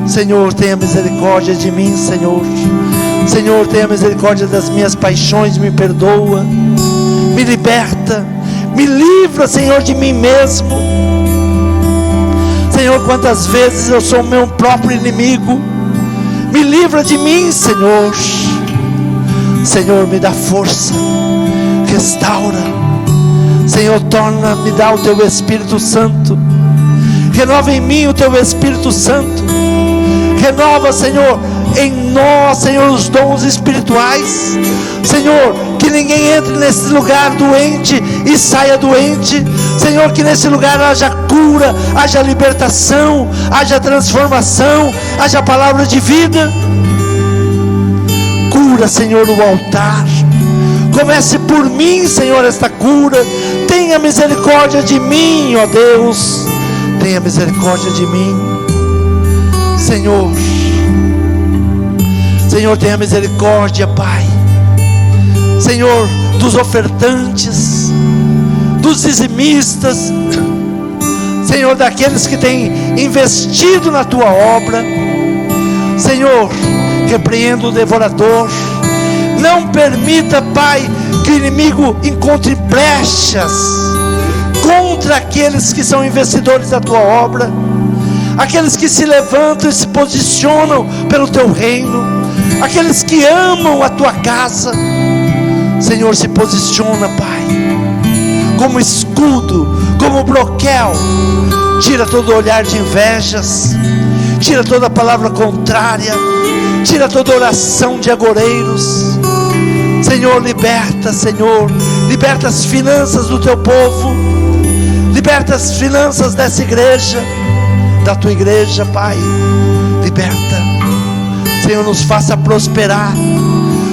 Senhor, tenha misericórdia de mim, Senhor. Senhor, tenha misericórdia das minhas paixões, me perdoa, me liberta, me livra, Senhor, de mim mesmo. Senhor, quantas vezes eu sou o meu próprio inimigo. Me livra de mim, Senhor. Senhor, me dá força, restaura. Senhor, me dá o Teu Espírito Santo. Renova em mim o Teu Espírito Santo. Renova, Senhor, em nós, Senhor, os dons espirituais. Senhor, que ninguém entre nesse lugar doente e saia doente. Senhor, que nesse lugar haja cura, haja libertação, haja transformação, haja palavra de vida. Cura, Senhor, o altar. Comece por mim, Senhor, esta cura. Tenha misericórdia de mim, ó Deus. Tenha misericórdia de mim, Senhor. Senhor, tenha misericórdia, Pai. Senhor, dos ofertantes, dos dizimistas, Senhor, daqueles que têm investido na Tua obra. Senhor, repreenda o devorador. Não permita, Pai, que o inimigo encontre brechas contra aqueles que são investidores da Tua obra, aqueles que se levantam e se posicionam pelo Teu reino, aqueles que amam a Tua casa. Senhor, se posiciona, Pai, como escudo, como broquel, Tira todo olhar de invejas, tira toda palavra contrária, tira toda oração de agoreiros. Senhor, liberta, Senhor, liberta as finanças do teu povo, liberta as finanças dessa igreja, da tua igreja, Pai. Liberta, Senhor, nos faça prosperar.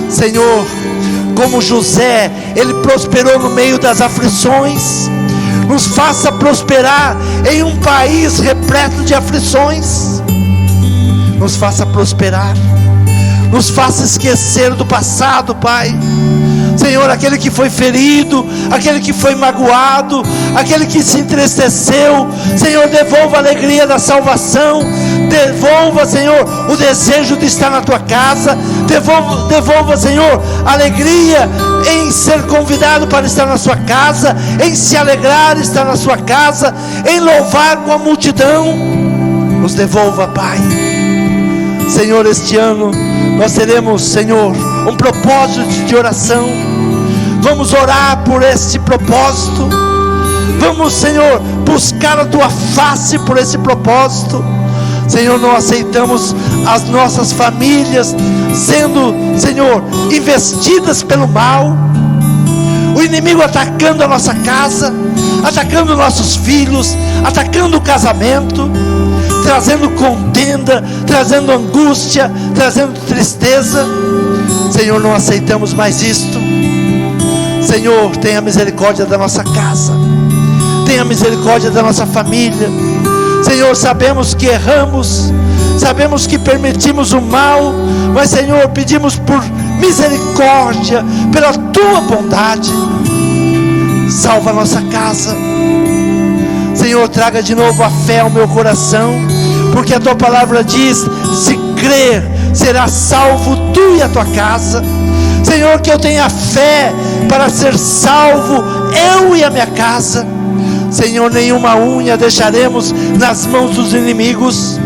Senhor, como José, ele prosperou no meio das aflições. Nos faça prosperar em um país repleto de aflições. Nos faça prosperar. Nos faça esquecer do passado, Pai. Senhor, aquele que foi ferido, aquele que foi magoado, aquele que se entristeceu, Senhor, devolva a alegria da salvação. Devolva, Senhor, o desejo de estar na tua casa. Devolva, Senhor, a alegria em ser convidado para estar na sua casa, em se alegrar estar na sua casa, em louvar com a multidão. Nos devolva, Pai. Senhor, este ano nós teremos, Senhor, um propósito de oração. Vamos orar por este propósito. Vamos, Senhor, buscar a tua face por esse propósito. Senhor, não aceitamos as nossas famílias sendo, Senhor, investidas pelo mal. O inimigo atacando a nossa casa, atacando nossos filhos, atacando o casamento, trazendo contenda, trazendo angústia, trazendo tristeza. Senhor, não aceitamos mais isto. Senhor, tenha misericórdia da nossa casa, tenha misericórdia da nossa família. Senhor, sabemos que erramos, sabemos que permitimos o mal, mas, Senhor, pedimos por misericórdia, pela tua bondade. Salva a nossa casa. Senhor, traga de novo a fé ao meu coração, porque a tua palavra diz: se crer, será salvo tu e a tua casa. Senhor, que eu tenha fé para ser salvo eu e a minha casa. Senhor, nenhuma unha deixaremos nas mãos dos inimigos.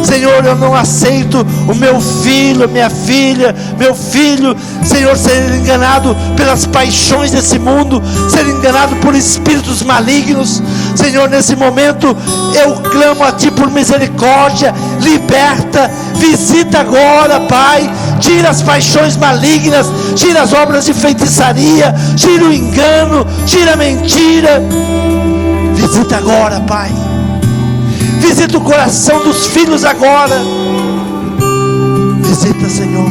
Senhor, eu não aceito o meu filho, minha filha, meu filho, Senhor, ser enganado pelas paixões desse mundo, ser enganado por espíritos malignos. Senhor, nesse momento eu clamo a Ti por misericórdia. Liberta, visita agora, Pai. Tira as paixões malignas, tira as obras de feitiçaria, tira o engano, tira a mentira. Visita agora, Pai. Visita o coração dos filhos agora. Visita, Senhor.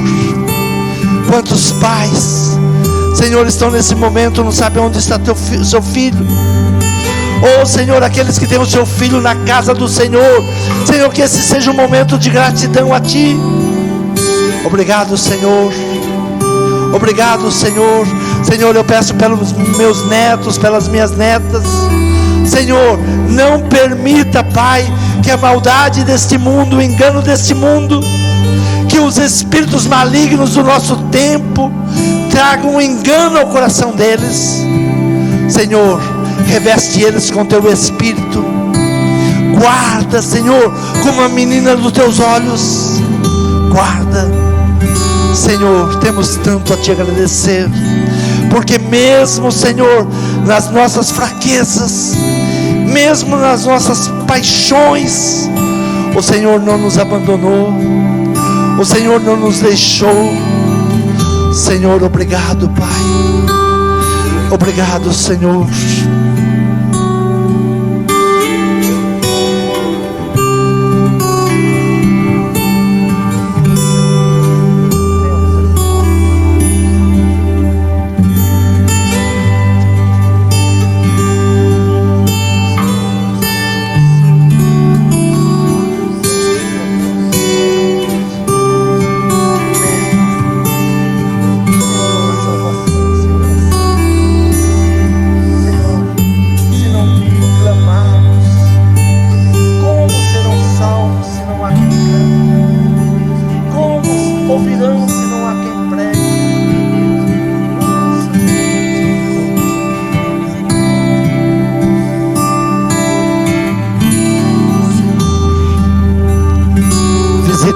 Quantos pais, Senhor, estão nesse momento, não sabem onde está seu filho. Oh, Senhor, aqueles que têm o seu filho na casa do Senhor, Senhor, que esse seja um momento de gratidão a Ti. Obrigado, Senhor. Obrigado, Senhor. Senhor, eu peço pelos meus netos, pelas minhas netas. Senhor, não permita, Pai, que a maldade deste mundo, o engano deste mundo, que os espíritos malignos do nosso tempo tragam um engano ao coração deles. Senhor, reveste eles com Teu Espírito. Guarda, Senhor, como a menina dos Teus olhos. Guarda. Senhor, temos tanto a Te agradecer, porque mesmo, Senhor, nas nossas fraquezas, mesmo nas nossas paixões, o Senhor não nos abandonou, o Senhor não nos deixou. Senhor, obrigado, Pai. Obrigado, Senhor.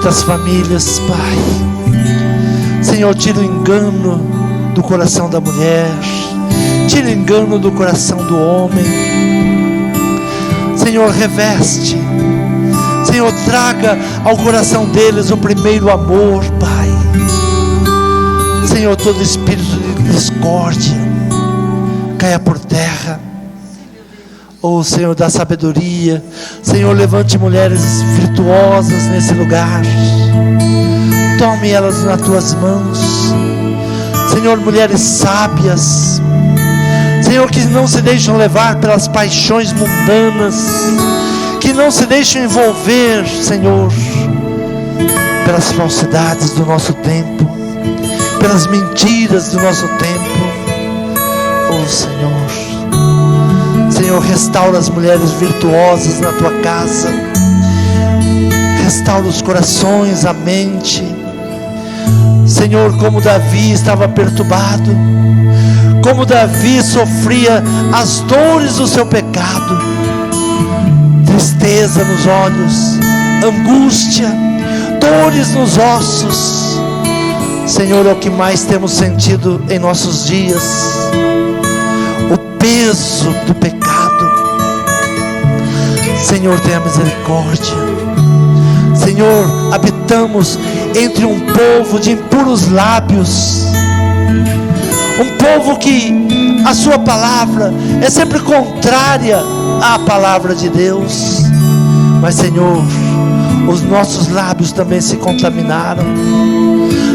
As famílias, Pai. Senhor, tira o engano do coração da mulher, tira o engano do coração do homem. Senhor, reveste. Senhor, traga ao coração deles o primeiro amor, Pai. Senhor, todo espírito de discórdia caia por terra. Oh, Senhor, dá sabedoria. Senhor, levante mulheres virtuosas nesse lugar. Tome elas nas tuas mãos. Senhor, mulheres sábias. Senhor, que não se deixam levar pelas paixões mundanas, que não se deixam envolver, Senhor, pelas falsidades do nosso tempo, pelas mentiras do nosso tempo. Oh, Senhor, Senhor, restaura as mulheres virtuosas na tua casa, restaura os corações, a mente. Senhor, como Davi estava perturbado, como Davi sofria as dores do seu pecado, tristeza nos olhos, angústia, dores nos ossos. Senhor, é o que mais temos sentido em nossos dias, o peso do pecado. Senhor, tenha misericórdia. Senhor, habitamos entre um povo de impuros lábios, um povo que a sua palavra é sempre contrária à palavra de Deus. Mas, Senhor, os nossos lábios também se contaminaram.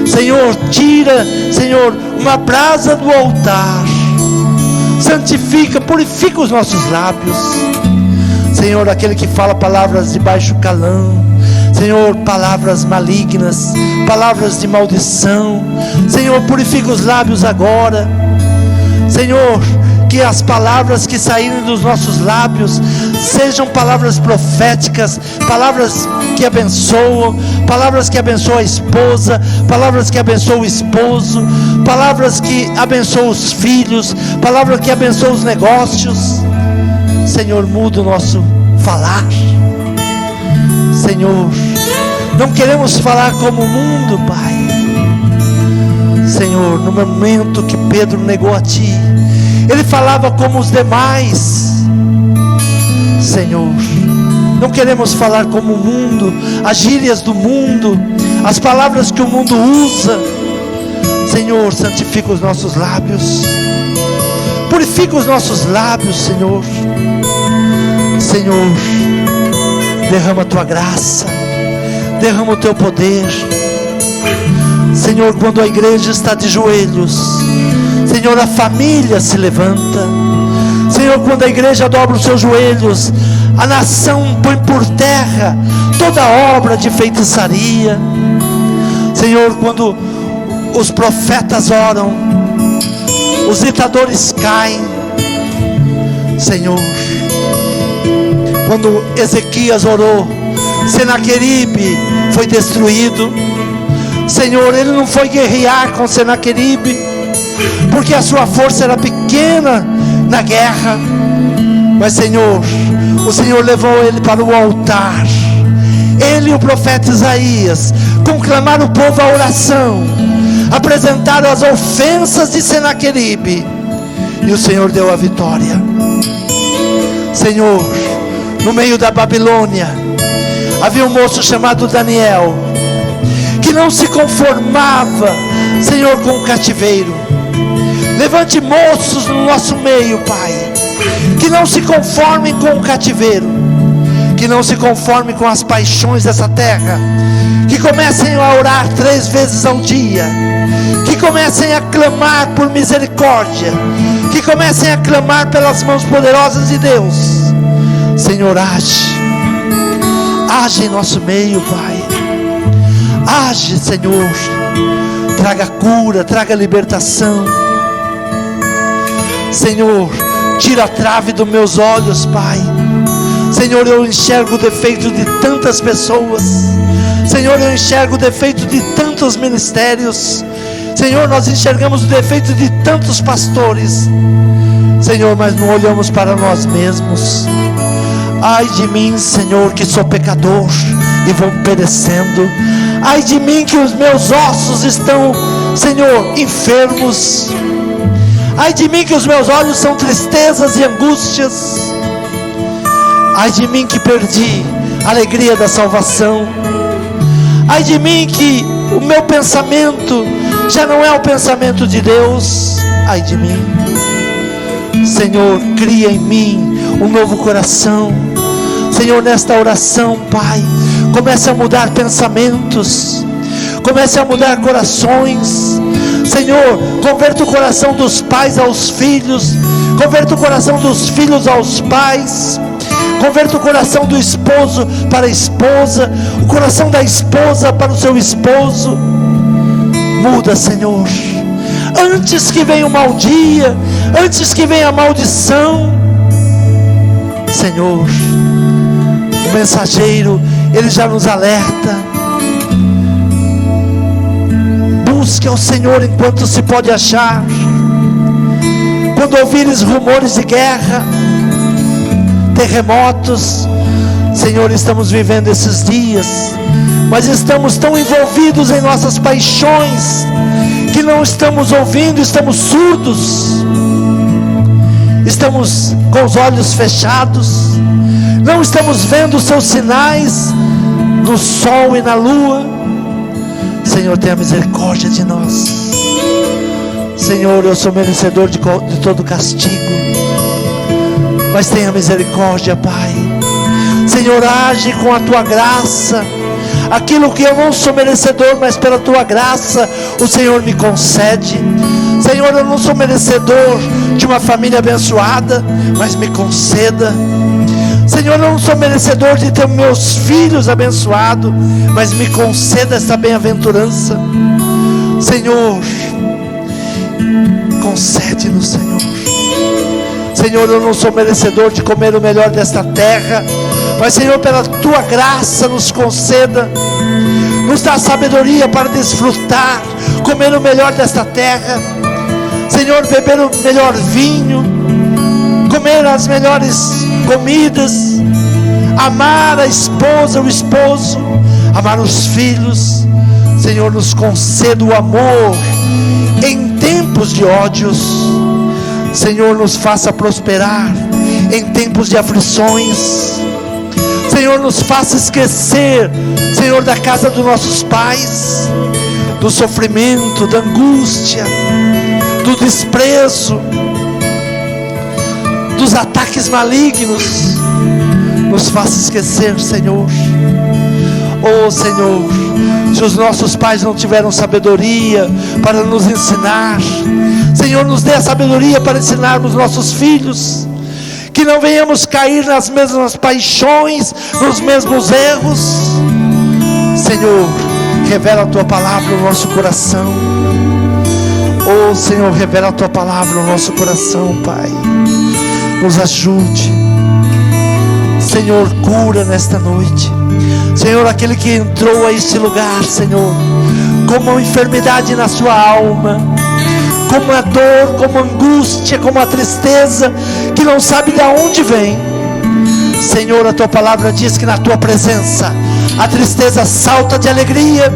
Senhor, tira, Senhor, uma brasa do altar, santifica, purifica os nossos lábios. Senhor, aquele que fala palavras de baixo calão, Senhor, palavras malignas, palavras de maldição, Senhor, purifica os lábios agora. Senhor, que as palavras que saírem dos nossos lábios sejam palavras proféticas, palavras que abençoam, palavras que abençoam a esposa, palavras que abençoam o esposo, palavras que abençoam os filhos, palavras que abençoam os negócios. Senhor, muda o nosso falar. Senhor, não queremos falar como o mundo, Pai. Senhor, no momento que Pedro negou a Ti, ele falava como os demais. Senhor, não queremos falar como o mundo, as gírias do mundo, as palavras que o mundo usa. Senhor, santifica os nossos lábios, purifica os nossos lábios, Senhor. Senhor, derrama a Tua graça, derrama o Teu poder. Senhor, quando a igreja está de joelhos, Senhor, a família se levanta. Senhor, quando a igreja dobra os seus joelhos, a nação põe por terra toda obra de feitiçaria. Senhor, quando os profetas oram, os ditadores caem. Senhor, quando Ezequias orou, Senaqueribe foi destruído. Senhor, ele não foi guerrear com Senaqueribe, porque a sua força era pequena na guerra. Mas, Senhor, o Senhor levou ele para o altar. Ele e o profeta Isaías conclamaram o povo à oração, apresentaram as ofensas de Senaqueribe, e o Senhor deu a vitória. Senhor, no meio da Babilônia havia um moço chamado Daniel, que não se conformava, Senhor, com o cativeiro. Levante moços no nosso meio, Pai, que não se conformem com o cativeiro, que não se conformem com as paixões dessa terra, que comecem a orar 3 vezes ao dia, que comecem a clamar por misericórdia, que comecem a clamar pelas mãos poderosas de Deus. Senhor, age em nosso meio, Pai. Age, Senhor, traga cura, traga libertação. Senhor, tira a trave dos meus olhos, Pai. Senhor, eu enxergo o defeito de tantas pessoas. Senhor, eu enxergo o defeito de tantos ministérios. Senhor, nós enxergamos o defeito de tantos pastores. Senhor, mas não olhamos para nós mesmos. Ai de mim, Senhor, que sou pecador e vou perecendo. Ai de mim que os meus ossos estão, Senhor, enfermos. Ai de mim que os meus olhos são tristezas e angústias. Ai de mim que perdi a alegria da salvação. Ai de mim que o meu pensamento já não é o pensamento de Deus. Ai de mim. Senhor, cria em mim um novo coração. Senhor, nesta oração, Pai, comece a mudar pensamentos, comece a mudar corações. Senhor, converta o coração dos pais aos filhos, converta o coração dos filhos aos pais, converta o coração do esposo para a esposa, o coração da esposa para o seu esposo. Muda, Senhor, antes que venha o mau dia, antes que venha a maldição. Senhor, o mensageiro, ele já nos alerta. Busque ao Senhor enquanto se pode achar. Quando ouvires rumores de guerra, terremotos, Senhor, estamos vivendo esses dias, mas estamos tão envolvidos em nossas paixões, que não estamos ouvindo, estamos surdos, estamos com os olhos fechados, não estamos vendo os seus sinais no sol e na lua. Senhor, tenha misericórdia de nós. Senhor, eu sou merecedor de todo castigo, mas tenha misericórdia, Pai. Senhor, age com a tua graça. Aquilo que eu não sou merecedor, mas pela tua graça o Senhor me concede. Senhor, eu não sou merecedor de uma família abençoada, mas me conceda. Senhor, eu não sou merecedor de ter meus filhos abençoados, mas me conceda essa bem-aventurança. Senhor, concede-nos, Senhor. Senhor, eu não sou merecedor de comer o melhor desta terra, mas Senhor, pela tua graça nos conceda, nos dá sabedoria para desfrutar, comer o melhor desta terra. Senhor, beber o melhor vinho, comer as melhores comidas, amar a esposa, o esposo, amar os filhos. Senhor, nos conceda o amor em tempos de ódios. Senhor, nos faça prosperar em tempos de aflições. Senhor, nos faça esquecer, Senhor, da casa dos nossos pais, do sofrimento, da angústia, do desprezo, dos ataques malignos. Nos faça esquecer, Senhor. Oh, Senhor, se os nossos pais não tiveram sabedoria para nos ensinar, Senhor, nos dê a sabedoria para ensinarmos nossos filhos, que não venhamos cair nas mesmas paixões, nos mesmos erros. Senhor, revela a tua palavra no nosso coração. Oh, Senhor, revela a tua palavra no nosso coração, Pai. Nos ajude. Senhor, cura nesta noite. Senhor, aquele que entrou a este lugar, Senhor, com uma enfermidade na sua alma, com uma dor, com uma angústia, com uma tristeza, que não sabe de onde vem. Senhor, a tua palavra diz que na tua presença a tristeza salta de alegria.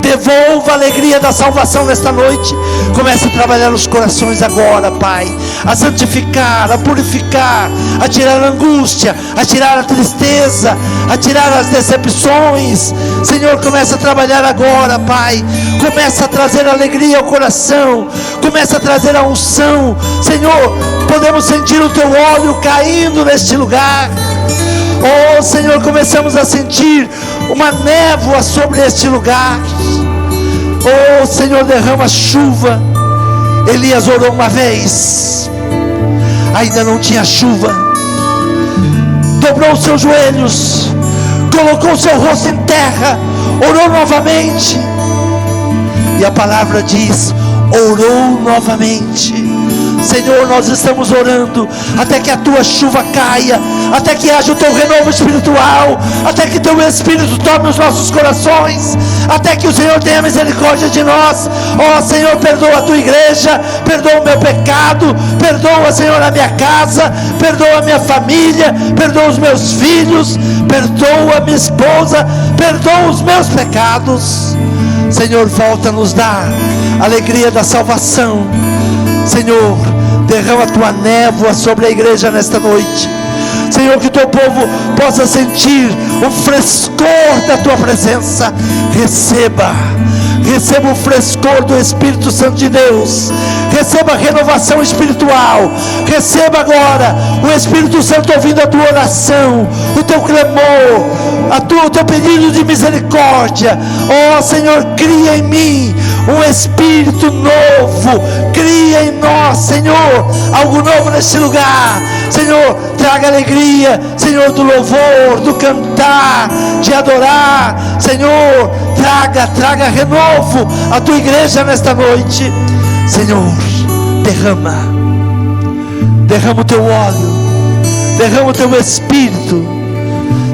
Devolva a alegria da salvação nesta noite. Comece a trabalhar os corações agora, Pai, a santificar, a purificar, a tirar a angústia, a tirar a tristeza, a tirar as decepções. Senhor, comece a trabalhar agora, Pai. Comece a trazer alegria ao coração, comece a trazer a unção. Senhor, podemos sentir o teu óleo caindo neste lugar. Oh, Senhor, começamos a sentir uma névoa sobre este lugar. Oh, Senhor, derrama chuva. Elias orou uma vez, ainda não tinha chuva, dobrou os seus joelhos, colocou o seu rosto em terra, orou novamente, e a palavra diz, orou novamente. Senhor, nós estamos orando até que a tua chuva caia, até que haja o teu renovo espiritual, até que teu Espírito tome os nossos corações, até que o Senhor tenha misericórdia de nós. Ó Senhor, perdoa a tua igreja, perdoa o meu pecado, perdoa, Senhor, a minha casa, perdoa a minha família, perdoa os meus filhos, perdoa a minha esposa, perdoa os meus pecados. Senhor, volta a nos dar a alegria da salvação. Senhor, derrama a tua névoa sobre a igreja nesta noite. Senhor, que teu povo possa sentir o frescor da tua presença. Receba o frescor do Espírito Santo de Deus. Receba a renovação espiritual. Receba agora o Espírito Santo ouvindo a tua oração, o teu clamor, o teu pedido de misericórdia. Ó Senhor, cria em mim um espírito novo. Cria em nós, Senhor, algo novo neste lugar. Senhor, traga alegria, Senhor, do louvor, do cantar, de adorar. Senhor, traga renovo à tua igreja nesta noite. Senhor, derrama o teu óleo, derrama o teu Espírito.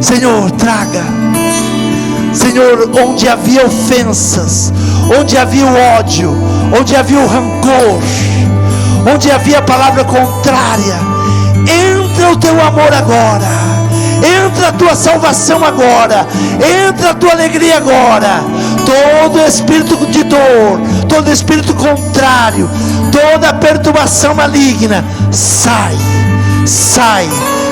Senhor, traga. Senhor, onde havia ofensas, onde havia o ódio, onde havia o rancor, onde havia a palavra contrária, entra o teu amor agora, entra a tua salvação agora, entra a tua alegria agora. Todo espírito de dor, todo espírito contrário, toda perturbação maligna, sai.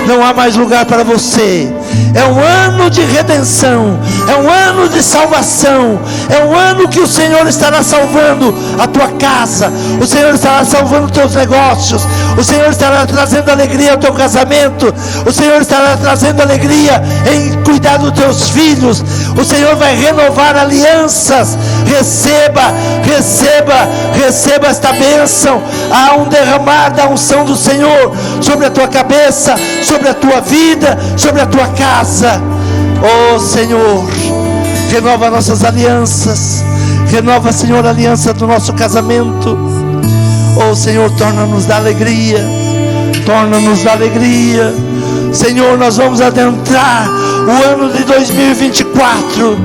Não há mais lugar para você. É um ano de redenção, é um ano de salvação, é um ano que o Senhor estará salvando a tua casa, o Senhor estará salvando os teus negócios, o Senhor estará trazendo alegria ao teu casamento, o Senhor estará trazendo alegria em cuidar dos teus filhos, o Senhor vai renovar alianças. Receba esta bênção. Há um derramar da unção do Senhor sobre a tua cabeça, sobre a tua vida, sobre a tua casa. Oh Senhor, renova nossas alianças, renova, Senhor, a aliança do nosso casamento. Oh Senhor, torna-nos da alegria, Senhor. Nós vamos adentrar o ano de 2024,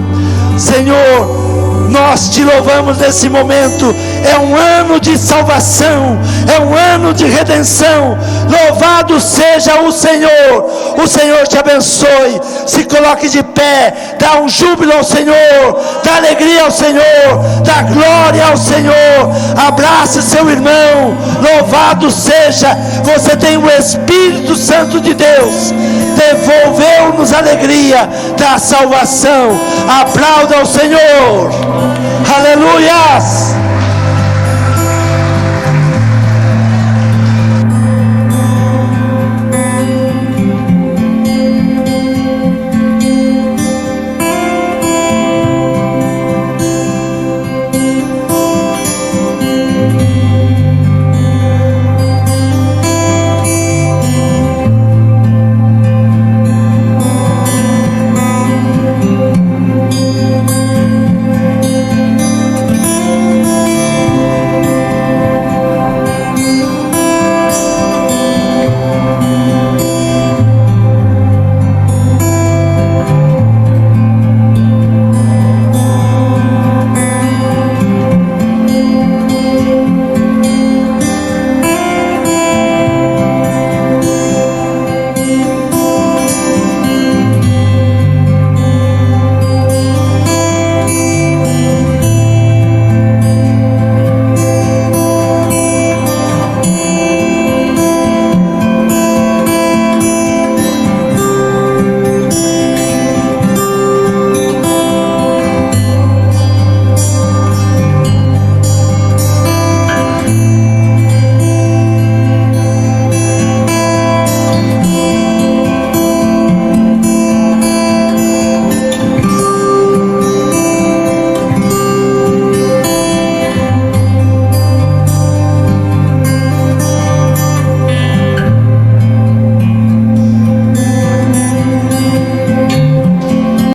Senhor. Nós te louvamos nesse momento. É um ano de salvação, é um ano de redenção. Louvado seja o Senhor. O Senhor te abençoe. Se coloque de pé, dá um júbilo ao Senhor, dá alegria ao Senhor, dá glória ao Senhor. Abrace seu irmão. Louvado seja. Você tem o Espírito Santo de Deus, devolveu-nos a alegria da salvação. Aplauda ao Senhor. Aleluia.